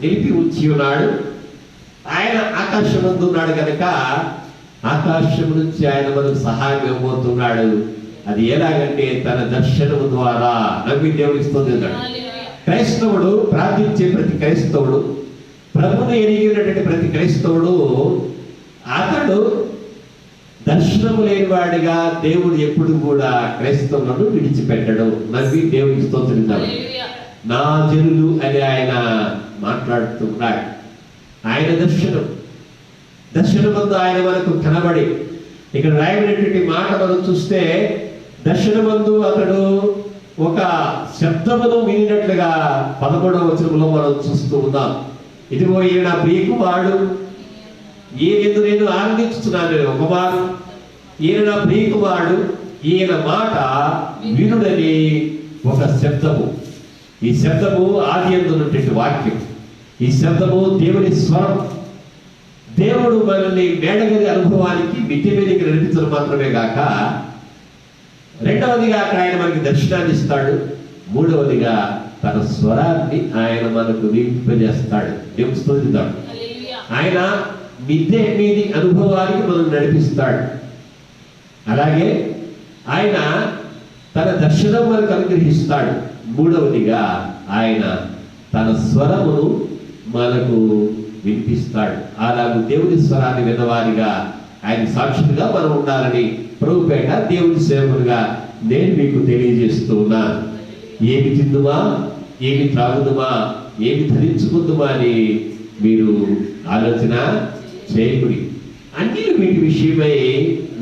నిలిపి ఉంచి ఉన్నాడు. ఆయన ఆకాశమందు ఉన్నాడు కనుక ఆకాశం నుంచి ఆయన మనకు సహాయం ఇవ్వబోతున్నాడు. అది ఎలాగంటే తన దర్శనము ద్వారా. నమ్మి దేవుడికి స్తోత్రం. క్రైస్తవుడు, ప్రార్థించే ప్రతి క్రైస్తవుడు, ప్రభుని ఎరిగినటువంటి ప్రతి క్రైస్తవుడు, అతడు దర్శనము లేనివాడిగా దేవుడు ఎప్పుడు కూడా క్రైస్తవులను విడిచిపెట్టడు. నవ్వి దేవుడికి స్తోత్రించాడు. నా జనులు అని ఆయన మాట్లాడుతున్నాడు. ఆయన దర్శనమందు ఆయన మనకు కనబడి, ఇక్కడ రాయబడినటువంటి మాట మనం చూస్తే దర్శనమందు అతడు ఒక శబ్దమును వినినట్లుగా 11వ వచనంలో మనం చూస్తూ ఉన్నాం. ఇదిగో ఈయన నా ప్రియకుమారుడు, ఈయన నేను ఆనందిస్తున్నాను. ఒక వారు ఈయన నా ప్రియకుమారుడు, ఈయన మాట వినుడని ఒక శబ్దము. ఈ శబ్దము ఆది యందు ఉన్నటువంటి వాక్యం. ఈ శబ్దము దేవుని స్వరం. దేవుడు మనల్ని మేడగది అనుభవానికి మిట్టి మీదకి నడిపించడం మాత్రమే కాక, రెండవదిగా ఆయన మనకి దర్శనాన్ని ఇస్తాడు. మూడవదిగా తన స్వరాన్ని ఆయన మనకు వినిపింపజేస్తాడు. దేవుడు స్తుతిస్తాడు. ఆయన మిద్దె మీది అనుభవానికి మనం నడిపిస్తాడు. అలాగే ఆయన తన దర్శనం మనకు అనుగ్రహిస్తాడు. మూడవదిగా ఆయన తన స్వరమును మనకు వినిపిస్తాడు. అలాగే దేవుని స్వరాన్ని విన్నవారిగా ఆయన సాక్షులుగా మనం ఉండాలని ప్రభుపేట దేవుని సేవకులుగా నేను మీకు తెలియజేస్తూ ఉన్నాను. ఏమి తిందుమా, ఏమి త్రాగుదుమా, ఏమి ధరించుకుందుమా అని మీరు ఆలోచన చేయకుడి. అన్ని వీటి విషయమై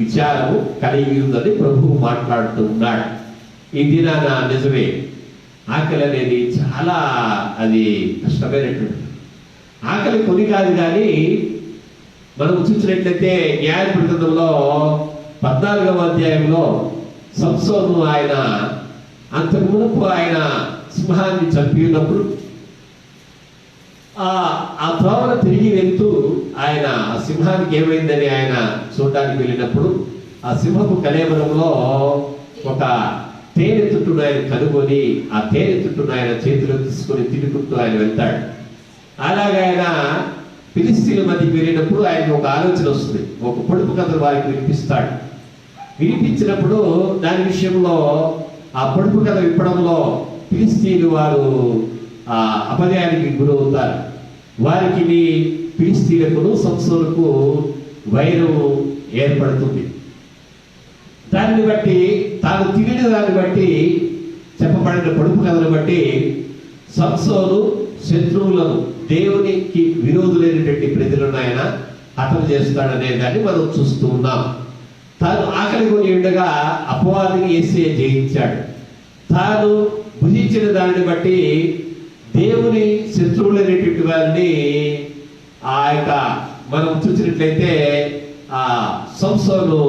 విచారము కలిగి ఉందని ప్రభువు మాట్లాడుతూ ఉన్నాడు. ఈ దినాన నిజమే ఆకలి అనేది చాలా అది కష్టమైనటువంటి ఆకలి కొని కాదు. కానీ మనం చూసినట్లయితే న్యాయపీఠంలో 14వ అధ్యాయంలో సంసోను ఆయన అంతకు మునుపు ఆయన సింహాన్ని చంపినప్పుడు ఆ త్రోవను తిరిగి వెళ్తూ ఆయన ఆ సింహానికి ఏమైందని ఆయన చూడడానికి వెళ్ళినప్పుడు ఆ సింహపు కళేబరంలో ఒక తేనె తుట్టును ఆయన కనుగొని ఆ తేనె తుట్టును ఆయన చేతిలో తీసుకొని తినుకుంటూ ఆయన వెళ్తాడు. అలాగే ఆయన ఫిలిస్తీన్ల మధ్యకి వెళ్ళినప్పుడు ఆయనకు ఒక ఆలోచన వస్తుంది. ఒక పొడుపు కథను వారికి వినిపిస్తాడు. వినిపించినప్పుడు దాని విషయంలో ఆ పొడుపు కథ విప్పడంలో ఫిలిస్తీన్లు వారు ఆ అపజయానికి గురవుతారు. వారికి ఫిలిస్తీన్లకు సంసోనుకు వైరం ఏర్పడుతుంది. దాన్ని బట్టి తాను తిరిగిన దాన్ని బట్టి చెప్పబడిన పొడుపు కథను బట్టి సంసోను శత్రువులను, దేవునికి విరోధులైనటువంటి ప్రజలను ఆయన హతం చేస్తాడనే దాన్ని మనం చూస్తూ ఉన్నాం. తాను ఆకలి కొని ఉండగా అపవాదిని యేసయ్య జయించాడు. తాను భుజించిన దాన్ని బట్టి దేవుని శత్రువులైనటువంటి వారిని ఆ యొక్క మనం చూసినట్లయితే ఆ సంసోను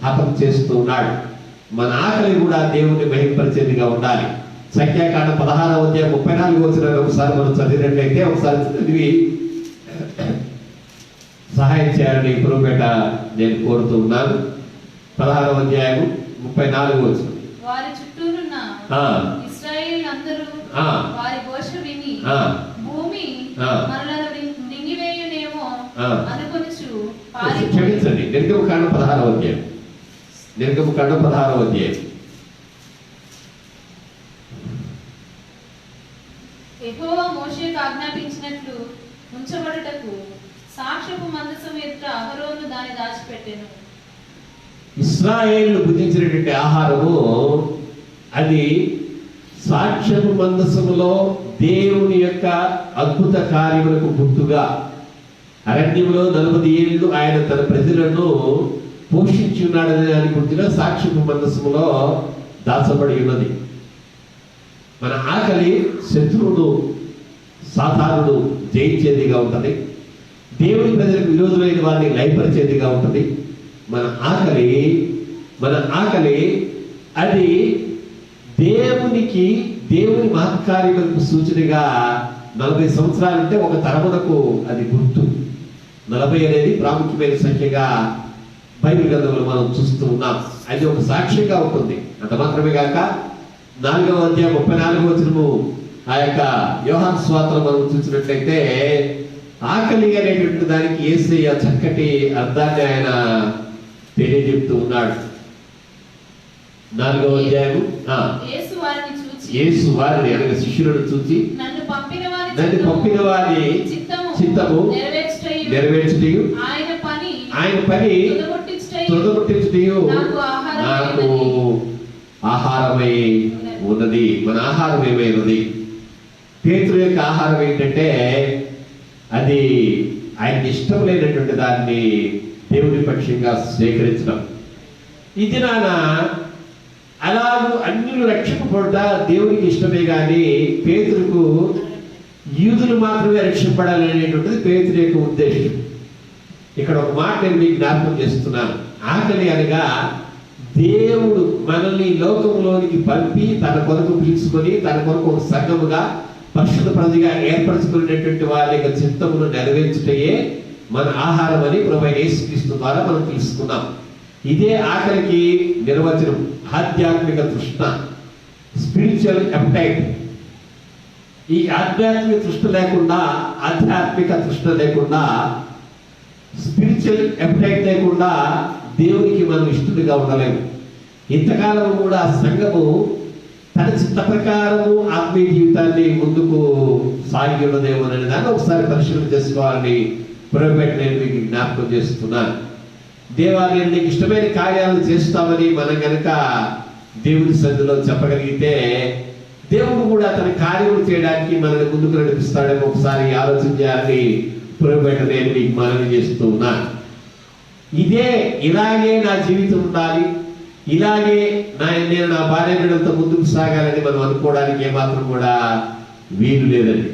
హతం చేస్తూ ఉన్నాడు. మన ఆకలి కూడా దేవుని మహింపరిచేదిగా ఉండాలి. సంఖ్యాకాండ 16వ అధ్యాయం 34వ వచనం ఒకసారి మనం చదివినట్లయితే ఒకసారి చదివి సహాయం చేయాలని ప్రభుపేట నేను కోరుతూ ఉన్నాను. 16వ అధ్యాయం 34వ వచనం. వారి చుట్టూనున్న ఇశ్రాయేలు అందరూ వారి ఘోష విని భూమి మనలను మింగివేయునేమో అనుకొనుచు క్షమించండి. నిర్గమకాండ 16వ అధ్యాయం. నిర్గమకాండ 16వ అధ్యాయం. యెహోవా మోషేకు ఆజ్ఞాపించినట్లు ఉంచబడుటకు సాక్ష్యపు మందసం ఎదుట అహరోను దాన్ని దాచిపెట్టెను. ఇశ్రాయేలు భుజించినటువంటి ఆహారము అది సాక్ష్యపు మందసములో దేవుని యొక్క అద్భుత కార్యములకు గుర్తుగా అరణ్యంలో 40 ఏళ్ళు ఆయన తన ప్రజలను పోషించి ఉన్నాడనే దాని గుర్తుగా సాక్ష్యపు మందసములో దాచబడి ఉన్నది. మన ఆకలి శత్రువును సాతానుడు జయించేదిగా ఉంటుంది. దేవుని ప్రజలకు విరోధులైన వారిని లయపరిచేదిగా ఉంటుంది. మన ఆకలి అది దేవుని మహత్కార్యములకు సూచనగా 40 సంవత్సరాలంటే ఒక తరమునకు అది గుర్తు. 40 అనేది ప్రాముఖ్యమైన సంఖ్యగా బైబిల్ గ్రంథంలో మనం చూస్తూ ఉన్నాం. అది ఒక సాక్ష్యంగా ఉంటుంది. అంత మాత్రమే కాక 4వ అధ్యాయం 34వ వచనము ఆ యొక్క యోహాను సువార్తలో మనం చూసినట్లయితే ఆకలి అనేటువంటి దానికి యేసయ్య చక్కటి అర్థాన్ని ఆయన తెలియజెప్తూ ఉన్నాడు. 4వ అధ్యాయం యేసు వారిని చూచి, యేసు వారిని అనగా శిష్యులను చూచి, నన్ను పంపిన వారి చిత్తము నెరవేర్చుటయు ఆయన పని తుదముట్టించుటయు నాకు ఆహారమై ఉన్నది. మన ఆహారం ఏమైనది? పేతురు యొక్క ఆహారం ఏంటంటే అది ఆయనకి ఇష్టం లేనటువంటి దాన్ని దేవుని పక్షంగా స్వీకరించడం. ఈ దినాన అలాగూ అన్యులు రక్షింపబడ్డ దేవునికి ఇష్టమే కానీ పేతురుకు యూదులు మాత్రమే రక్షింపడాలి అనేటువంటిది పేతురు యొక్క ఉద్దేశం. ఇక్కడ ఒక మాట నేను మీకు జ్ఞాపకం చేస్తున్నాను. ఆకలి అనగా దేవుడు మనల్ని లోకంలోనికి పంపి తన కొరకు పిలుచుకొని తన కొరకు ఒక సంఘముగా పరిశుద్ధ ప్రజగా ఏర్పరచుకునేటువంటి వారి యొక్క చిత్తమును నెరవేర్చుటయే మన ఆహారం అని ప్రభువైన యేసుక్రీస్తు ద్వారా మనం తెలుసుకున్నాం. ఇదే ఆకలికి నిర్వచనం. ఆధ్యాత్మిక తృష్ణ, స్పిరిచువల్ అపెటైట్. ఈ ఆధ్యాత్మిక తృష్ణ లేకుండా, ఆధ్యాత్మిక తృష్ణ లేకుండా, స్పిరిచువల్ అపెటైట్ లేకుండా దేవునికి మనం ఇష్టలుగా ఉండలేము. ఇంతకాలం కూడా సంఘము తన చిత్త ప్రకారము ఆత్మీయ జీవితాన్ని ముందుకు సాగి ఉన్నదేమో అనే దాన్ని ఒకసారి పరిశీలన చేసుకోవాలని ప్రభుపేట నేను మీకు జ్ఞాపకం చేస్తున్నాను. దేవాలయం నీకు ఇష్టమైన కార్యాలను చేస్తామని మనం కనుక దేవుని సన్నిధిలో చెప్పగలిగితే దేవుడు కూడా తన కార్యములు చేయడానికి మనల్ని ముందుకు నడిపిస్తాడేమో ఒకసారి ఆలోచన చేయాలని ప్రభుపేట నేను మీకు మనవి చేస్తూ ఉన్నాను. ఇలాగే నా జీవితం ఉండాలి, ఇలాగే నేను నా భార్య బిడ్డలతో ముందుకు సాగాలని మనం అనుకోవడానికి ఏమాత్రం కూడా వీలు లేదండి.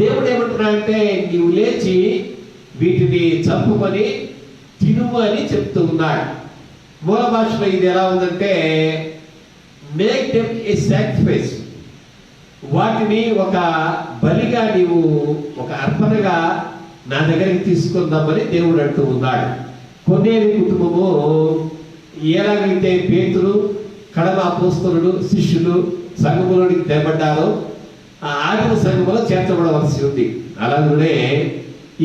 దేవుడు ఏమంటున్నా అంటే నీవు లేచి వీటిని చంపుకొని తినుము అని చెప్తూ ఉన్నాడు. మూల భాషలో ఇది ఎలా ఉందంటే మేక్ దెమ్ ఏ సాక్రిఫైస్. వాటిని ఒక బలిగా నీవు, ఒక అర్పణగా నా దగ్గరికి తీసుకుందామని దేవుడు అంటూ ఉన్నాడు. కొన్నేరి కుటుంబము ఎలాగైతే పేతురు, కడమ అపోస్తలుడు, శిష్యులు సంఘములోనికి తేబడ్డారో ఆ ఆదిమ సంఘములో చేర్చబడవలసి ఉంది. అలాగే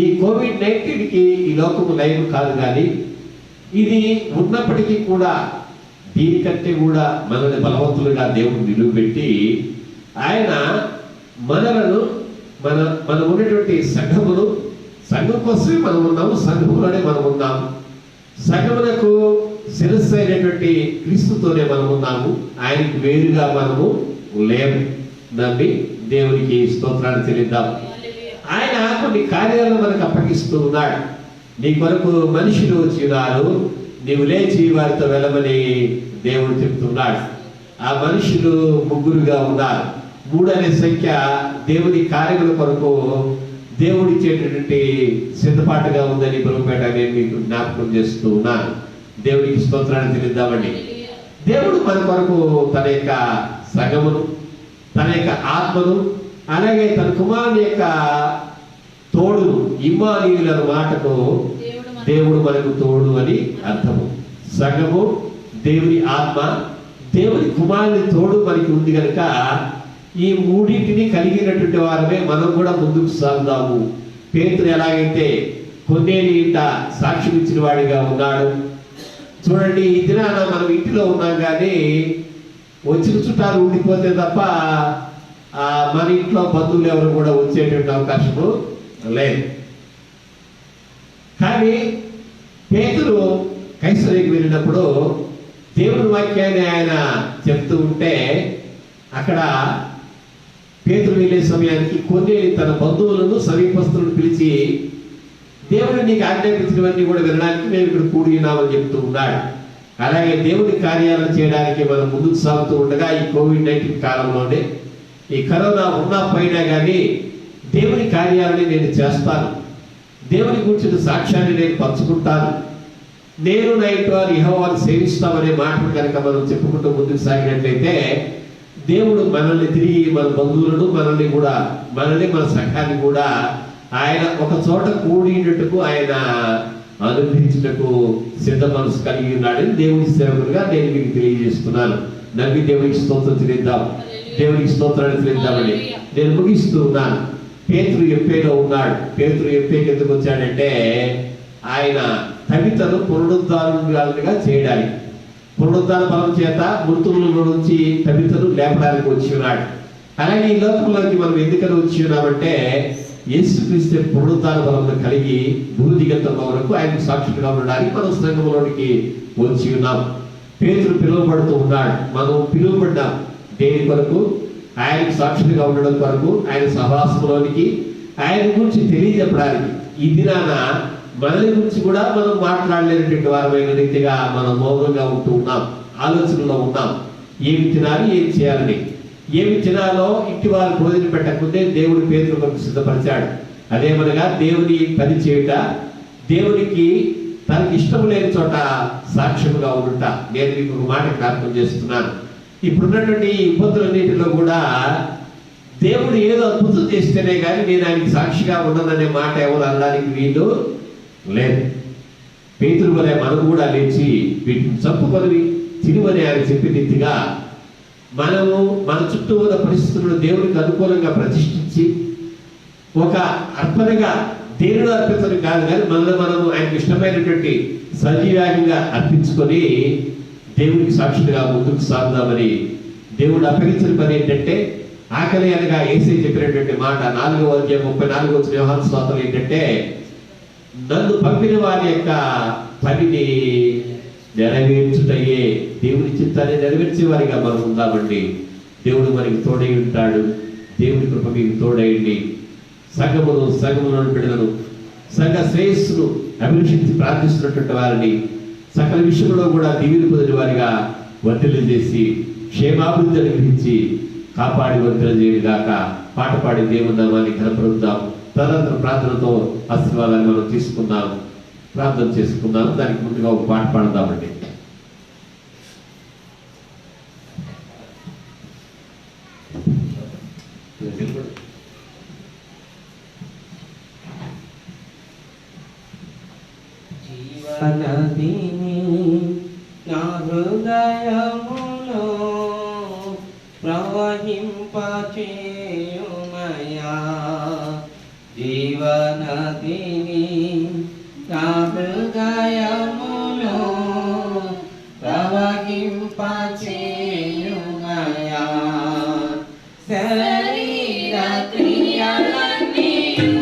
ఈ కోవిడ్-19కి ఈ లోకము లైవ్ కాదు, కానీ ఇది ఉన్నప్పటికీ కూడా దీనికంటే కూడా మనల్ని బలవంతులుగా దేవుడు నిలువబెట్టి ఆయన మనలను మనం ఉన్నటువంటి సంఘమును, సంఘం కోసమే మనం ఉన్నాము, సంఘములోనే మనం ఉన్నాము, సంఘములకు శిరస్సు అయినటువంటి క్రీస్తుతోనే మనం ఉన్నాము, ఆయనకి వేరుగా మనము లేము. నమ్మి దేవునికి స్తోత్రాన్ని చెల్లిద్దాం. ఆయన కొన్ని కార్యాలను మనకు అప్పగిస్తూ ఉన్నాడు. నీ కొరకు మనుషులు వచ్చి ఉన్నారు, నీవు లేచి వారితో వెళ్ళమని దేవుడు చెప్తున్నాడు. ఆ మనుషులు 3 ఉన్నారు. 3 అనే సంఖ్య దేవుని కార్యముల కొరకు దేవుడిచ్చేటటువంటి సిద్ధపాటుగా ఉందని ప్రభుపేట నేను మీకు జ్ఞాపకం చేస్తూ ఉన్నాను. దేవునికి స్తోత్రాన్ని చెల్లిద్దామండి. దేవుడు మన కొరకు తన యొక్క సంఘమును, తన యొక్క ఆత్మను, అలాగే తన కుమారుని యొక్క తోడు, ఇమ్మానుయేలు అనే మాటకు దేవుడు మనకు తోడు అని అర్థము. సంఘము, దేవుని ఆత్మ, దేవుని కుమారుని తోడు మనకి ఉంది కనుక ఈ మూడింటిని కలిగినటువంటి వారమే మనం కూడా ముందుకు సాగుదాము. పేతురు ఎలాగైతే కొన్నేళ్ళ ఇంట సాక్ష్యం ఇచ్చిన వాడిగా ఉన్నాడు. చూడండి, ఈ దినాన మనం ఇంటిలో ఉన్నాం కానీ వచ్చిన చుట్టాలు ఉండిపోతే తప్ప మన ఇంట్లో బంధువులు ఎవరు కూడా వచ్చేటువంటి అవకాశము లేదు. కానీ పేతురు కైసరికి వెళ్ళినప్పుడు దేవుని వాక్యాన్ని ఆయన చెప్తూ ఉంటే అక్కడ పేతురు వెళ్ళే సమయానికి కొన్నేళ్ళు తన బంధువులను, సమీపస్తులను పిలిచి దేవుడు నీకు ఆజ్ఞాపించినవన్నీ కూడా వినడానికి మేము ఇక్కడ కూడి ఉన్నామని చెప్తూ ఉన్నాడు. అలాగే దేవుని కార్యాలను చేయడానికి మనం ముందుకు సాగుతూ ఉండగా ఈ కోవిడ్-19 కాలంలోనే, ఈ కరోనా ఉన్నా పోయినా కానీ దేవుని కార్యాలని నేను చేస్తాను, దేవుని గురించిన సాక్ష్యాన్ని నేను పంచుకుంటాను, నేను నా ఇంటి వారు యెహోవాను సేవిస్తామనే మాటలు కనుక మనం చెప్పుకుంటూ ముందుకు సాగినట్లయితే దేవుడు మనల్ని తిరిగి, మన బంధువులను, మనల్ని మన సంఘాన్ని కూడా ఆయన ఒక చోట కూడినట్టుకు ఆయన అనుగ్రహించుటకు సిద్ధ మనసు కలిగి ఉన్నాడని దేవుని సేవకులుగా నేను మీకు తెలియజేస్తున్నాను. నమ్మి దేవునికి స్తోత్రం చెల్లిద్దాం. దేవునికి స్తోత్రాన్ని చెల్లిద్దామని నేను ముగిస్తూ ఉన్నాను. పేతురు ఎప్పేలో ఉన్నాడు. పేతురు ఎప్పేకి ఎందుకు వచ్చాడంటే ఆయన తబితను పునరుద్ధారులుగా చేయడానికి, పునరుద్ధార బలం చేత మృతుల నుంచి తబితను లేపడానికి వచ్చి ఉన్నాడు. అలాగే ఈ లోకంలోకి మనం ఎందుకని వచ్చి ఉన్నామంటే యేసుక్రీస్తు పునరుద్ధార బలంలో కలిగి భూదిగంతం వరకు ఆయనకు సాక్షిగా ఉండడానికి మనం సంఘంలోనికి వచ్చి ఉన్నాం. పేతురు పిలువబడుతూ ఉన్నాడు. మనం పిలువబడ్డాం దేని కొరకు? ఆయనకు సాక్షులుగా ఉండడం కొరకు, ఆయన సహవాసంలోనికి, ఆయన గురించి తెలియజెప్పడానికి. ఈ దినాన మనల్ని గురించి కూడా మనం మాట్లాడలేనటువంటి వారమైన రీతిగా మనం మౌనంగా ఉంటూ ఉన్నాం, ఆలోచనలో ఉన్నాం. ఏమి తినాలి, ఏమి చేయాలని, ఏమి తినాలో ఇంటి వారు భోజనం పెట్టకముందే దేవుడు పేతురు కొరకు సిద్ధపరిచాడు. అదేమనగా దేవుని పని చేయుట, దేవునికి తనకి ఇష్టం లేని చోట సాక్ష్యముగా ఉండుట. నేను మీకు ఒక మాట జ్ఞాపకం చేస్తున్నాను. ఇప్పుడున్నటువంటి ఇబ్బందులన్నింటిలో కూడా దేవుడు ఏదో అద్భుతం చేస్తేనే కానీ నేను ఆయనకి సాక్షిగా ఉండననే మాట ఎవరు అనడానికి వీలు లేదు. పేతురు వలె మనం కూడా లేచి వీటిని చంపుకొని తిరువని ఆయన చెప్పిన రీతిగా మనము మన చుట్టూ ఉన్న పరిస్థితులను దేవుడికి అనుకూలంగా ప్రతిష్ఠించి ఒక అర్పణగా దేవుడు అర్పించడం కాదు కానీ మనము ఆయనకు ఇష్టమైనటువంటి సజీవంగా అర్పించుకొని దేవుడికి సాక్షులుగా ముందుకు సాగుదామని దేవుడు అప్పగించిన పని ఏంటంటే ఆకలి అనగా యేసే చెప్పినటువంటి మాట 4వ అధ్యాయం 34వ యోహాను సువార్తలో ఏంటంటే నన్ను పంపిన వారి యొక్క పనిని నెరవేర్చుటయే దేవుని చిత్తాన్ని నెరవేర్చే వారిగా మనం ఉందామండి. దేవుడు మనకి తోడై ఉంటాడు. దేవుడి కృప మీకు తోడైండి. సంఘమును బిడ్డలను సంఘ శ్రేయస్సును అభిలషించి ప్రార్థిస్తున్నటువంటి వారిని సకల విషయంలో కూడా దీవెన పొందిన వారిగా వర్ధలు చేసి క్షేమాభివృద్ధి అనుగ్రహించి కాపాడి వర్ధలు చేయగాక. పాట పాడి దేవుని నామాన్ని ఘనపరుద్దాం. తదనంతర ప్రార్థనతో ఆశీర్వాదాన్ని మనం తీసుకుందాం, ప్రార్థన చేసుకుందాం. దానికి ముందుగా ఒక పాట పాడదామండి. జీవనదిని నా హృదయములో ప్రవహింపచేయుమయా, జీవనదిని నా హృదయములో ప్రవహింపచేయుమయా, శరీర క్రియలన్నీయు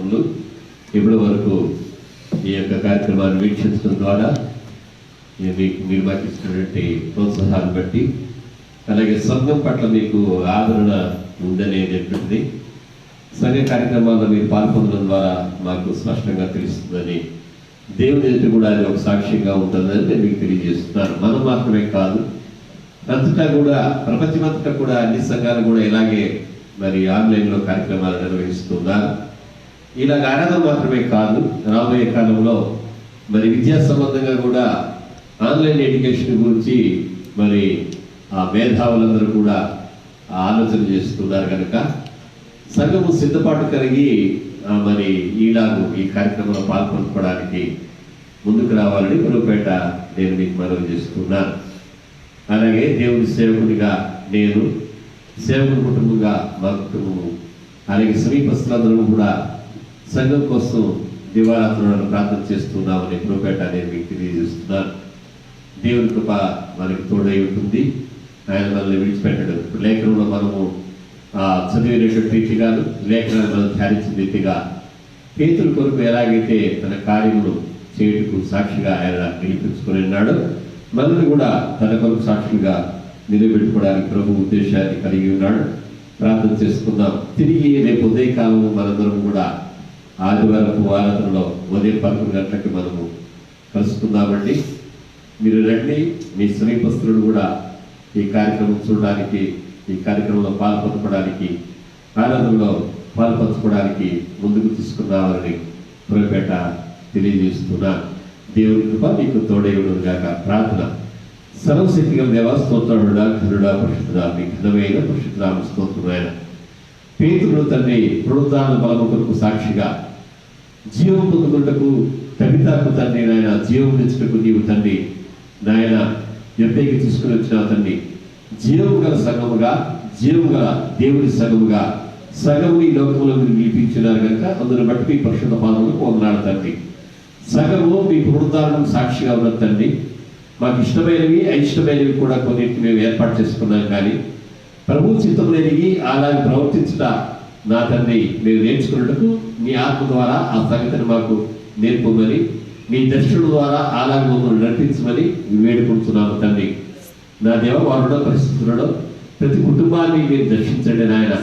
వందనములు. ఇప్పటి వరకు ఈ యొక్క కార్యక్రమాన్ని వీక్షించడం ద్వారా మీరు మాకు ఇచ్చినటువంటి ప్రోత్సాహాన్ని బట్టి, అలాగే సంఘం పట్ల మీకు ఆదరణ ఉందనేటువంటిది సంఘ కార్యక్రమాల్లో మీరు పాల్పొందడం ద్వారా మాకు స్పష్టంగా తెలుస్తుందని, దేవుని ఎదుట కూడా అది ఒక సాక్ష్యంగా ఉంటుందని నేను మీకు తెలియజేస్తున్నాను. మనం మాత్రమే కాదు, అంతటా కూడా ప్రపంచమంతటా కూడా అన్ని సంఘాలు కూడా ఇలాగే మరి ఆన్లైన్లో కార్యక్రమాలు నిర్వహిస్తున్నారు. ఇలాగ ఆరాధన మాత్రమే కాదు, రాబోయే కాలంలో మరి విద్యా సంబంధంగా కూడా ఆన్లైన్ ఎడ్యుకేషన్ గురించి మరి ఆ మేధావులందరూ కూడా ఆలోచన చేస్తున్నారు కనుక సంఘము సిద్ధపాటు కలిగి మరి ఈలాగు ఈ కార్యక్రమంలో పాల్పంచుకోవడానికి ముందుకు రావాలని గురుపేట నేను మీకు మనవి చేస్తున్నాను. అలాగే దేవుని సేవకునిగా నేను, సేవకుని కుటుంబంగా మా కుటుంబము, అలాగే సమీపస్తులందరూ కూడా సంఘం కోసం దివారాత్రులను ప్రార్థన చేస్తున్నామని గురుపేట నేను మీకు తెలియజేస్తున్నాను. దేవుని కృప మనకి తోడై ఉంటుంది. ఆయన మనల్ని విడిచిపెట్టడు. లేఖనంలో మనము చదివినటువంటి రీతిగాను, లేఖనాలు మనం ధ్యానించిన రీతిగా పేతురు కొరకు ఎలాగైతే తన కార్యములు చేయుటకు సాక్షిగా ఆయన నిలిపించుకొని ఉన్నాడు, మనల్ని కూడా తన కొరకు సాక్షిగా నిలబెట్టుకోవడానికి ప్రభు ఉద్దేశాన్ని కలిగి ఉన్నాడు. ప్రార్థన చేసుకుందాం. తిరిగి రేపు ఉదయకాలం మనందరం కూడా ఆదివారపు ఆరాధనలో ఉదయం 11 గంటలకి మనము కలుసుకుందామండి. మీరు రండి. మీ సమీపస్తులను కూడా ఈ కార్యక్రమం చూడడానికి, ఈ కార్యక్రమంలో పాల్పంచుకోవడానికి, ఆనందంలో పాల్పంచుకోవడానికి ముందుకు తీసుకురావాలని పురపేట తెలియజేస్తున్నా. దేవుని కృప మీకు తోడేయుడును గాక. ప్రార్థన. సర్వశక్తిగా దేవా, స్తోత్రుడా, ఘనుడా, పరిశుద్ధుడా, మీ ఘనమైన పరిశుద్ధ స్తోత్రుడైన పేతురు తండ్రి పునరుద్ధాన బలము కొరకు సాక్షిగా జీవం పొందుకుంటకు కవితకు తండ్రి నాయన జీవం ఇచ్చుటకు నీవు తండ్రి నాయన ఎప్పటికి తీసుకుని వచ్చిన తండ్రి జీవము గల సంఘముగా, జీవము గల దేవుని సంఘముగా సగము ఈ లోకంలో మీరు నిలిపించినారు కనుక అందును బట్టి మీ పరిశుద్ధ పాదములకు వందనాలు తండ్రి. సగము మీ పునరుద్ధారణకు సాక్షిగా ఉన్న తండ్రి, మాకు ఇష్టమైనవి అయిష్టమైనవి కూడా కొన్నింటిని మేము ఏర్పాటు చేసుకున్నాం. కానీ ప్రభు చిత్తం లేనివి అలాగే ప్రవర్తించుట నా తండ్రి మేము నేర్చుకున్నట్టుకు మీ ఆత్మ ద్వారా ఆ సంగతిని మాకు నేర్పమని, మీ దర్శనం ద్వారా అలాగే మమ్మల్ని నడిపించమని వేడుకుంటున్నాము తండ్రి. నా దేవ, వారులో పరిస్థితులలో ప్రతి కుటుంబాన్ని మీరు దర్శించండి నాయన.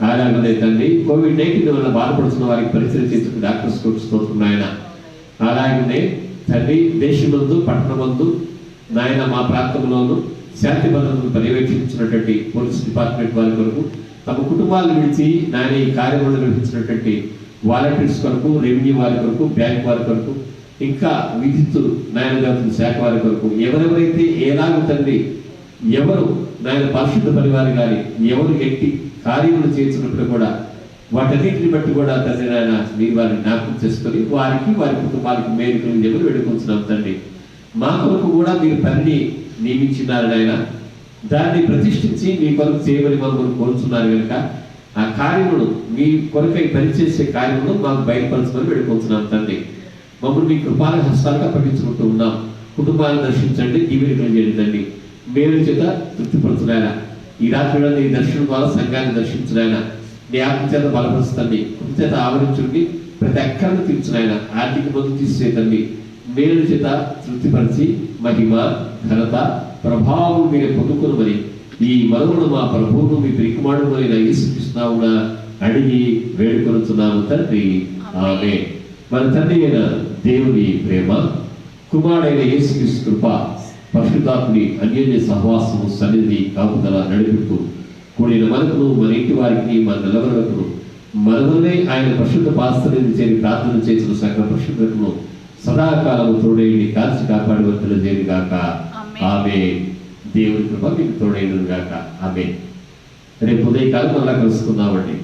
అలాగనే తండ్రి కోవిడ్-19 వల్ల బాధపడుతున్న వారికి పరిచయం చేసిన డాక్టర్స్ కోరుతున్నాయన. ఆయన అలాగనే తండ్రి దేశమందు పట్టణమందు నాయన మా ప్రాంతంలోనూ శాంతి భద్రతను పర్యవేక్షించినటువంటి పోలీస్ డిపార్ట్మెంట్ వారి కొరకు, తమ కుటుంబాలను విడిచి నాయన ఈ కార్యక్రమం నిర్వహించినటువంటి వాలంటీర్స్ కొరకు, రెవెన్యూ వారి కొరకు, బ్యాంక్ వారి కొరకు, ఇంకా విద్యుత్ నాయన శాఖ వారి కొరకు, ఎవరెవరైతే ఎలాగ తండ్రి ఎవరు నాయన పరిశుద్ధ పరివారి గారి ఎవరు ఎట్టి కార్యములు చేసినప్పుడు కూడా వాటన్నిటిని బట్టి కూడా తండ్రి నాయన మీరు వారిని జ్ఞాపకం చేసుకొని వారికి వారి కుటుంబానికి మేలుకలు ఎవరు వేడుకుంటున్నాం తండ్రి. మా కొరకు కూడా మీరు పనిని నియమించినారు నాయన. దాన్ని ప్రతిష్ఠించి మీ కొరకు చేయమని మమ్మల్ని కోరుతున్నారు కనుక ఆ కార్యములు మీ కొరకై పనిచేసే కార్యములు మాకు బయలుపరచమని వేడుకుంటున్నాం తండ్రి. మమ్మల్ని మీ కృపాల హస్తాలుగా పట్టించుకుంటూ ఉన్నాం. కుటుంబాలను దర్శించండి, దీవెనలు చేయండి తండ్రి. మేలు చేత తృప్తిపరచునాయన. ఈ రాత్రి నీ దర్శనం ద్వారా సంఘాన్ని దర్శించునాయన. నీ ఆత్మ చేత బలపరుస్తుంది, కృప చేత ఆవరించుండి ప్రతి అక్కలను తీర్చునాయన. ఆర్థిక మందు తీసేతండి. మేలు చేత తృప్తిపరిచి మహిమ ఘనత ప్రభావం మీరు పొందుకుని ఈ మరువును మా ప్రభువును మీ ప్రియకుమారుడు అయిన యేసుక్రీస్తునామమున అడిగి వేడుకొనుచున్నాము తండ్రి. ఆమేన్. మన తండ్రి అయిన దేవుని ప్రేమ, కుమారుడైన యేసుక్రీస్తు కృప, పరిశుద్ధాత్ముని అన్యోన్య సహవాసము, సన్నిధి, కాపుదల, నడిపింపు కూడిన మనకును మన ఇంటి వారికి మన నిలవరకును మనవలనే ఆయన పరిశుద్ధ పాస్తని చేరి ప్రార్థన చేసిన సకల పరిశుద్ధతను సదాకాలము తోడేయండి, కాల్చి కాపాడి వర్తలు చేరి గాక. ఆమేన్. దేవుని కృప మీకు తోడైనను గాక. ఆమేన్. రేపు ఉదయకాలం మళ్ళా కలుసుకుందామండి.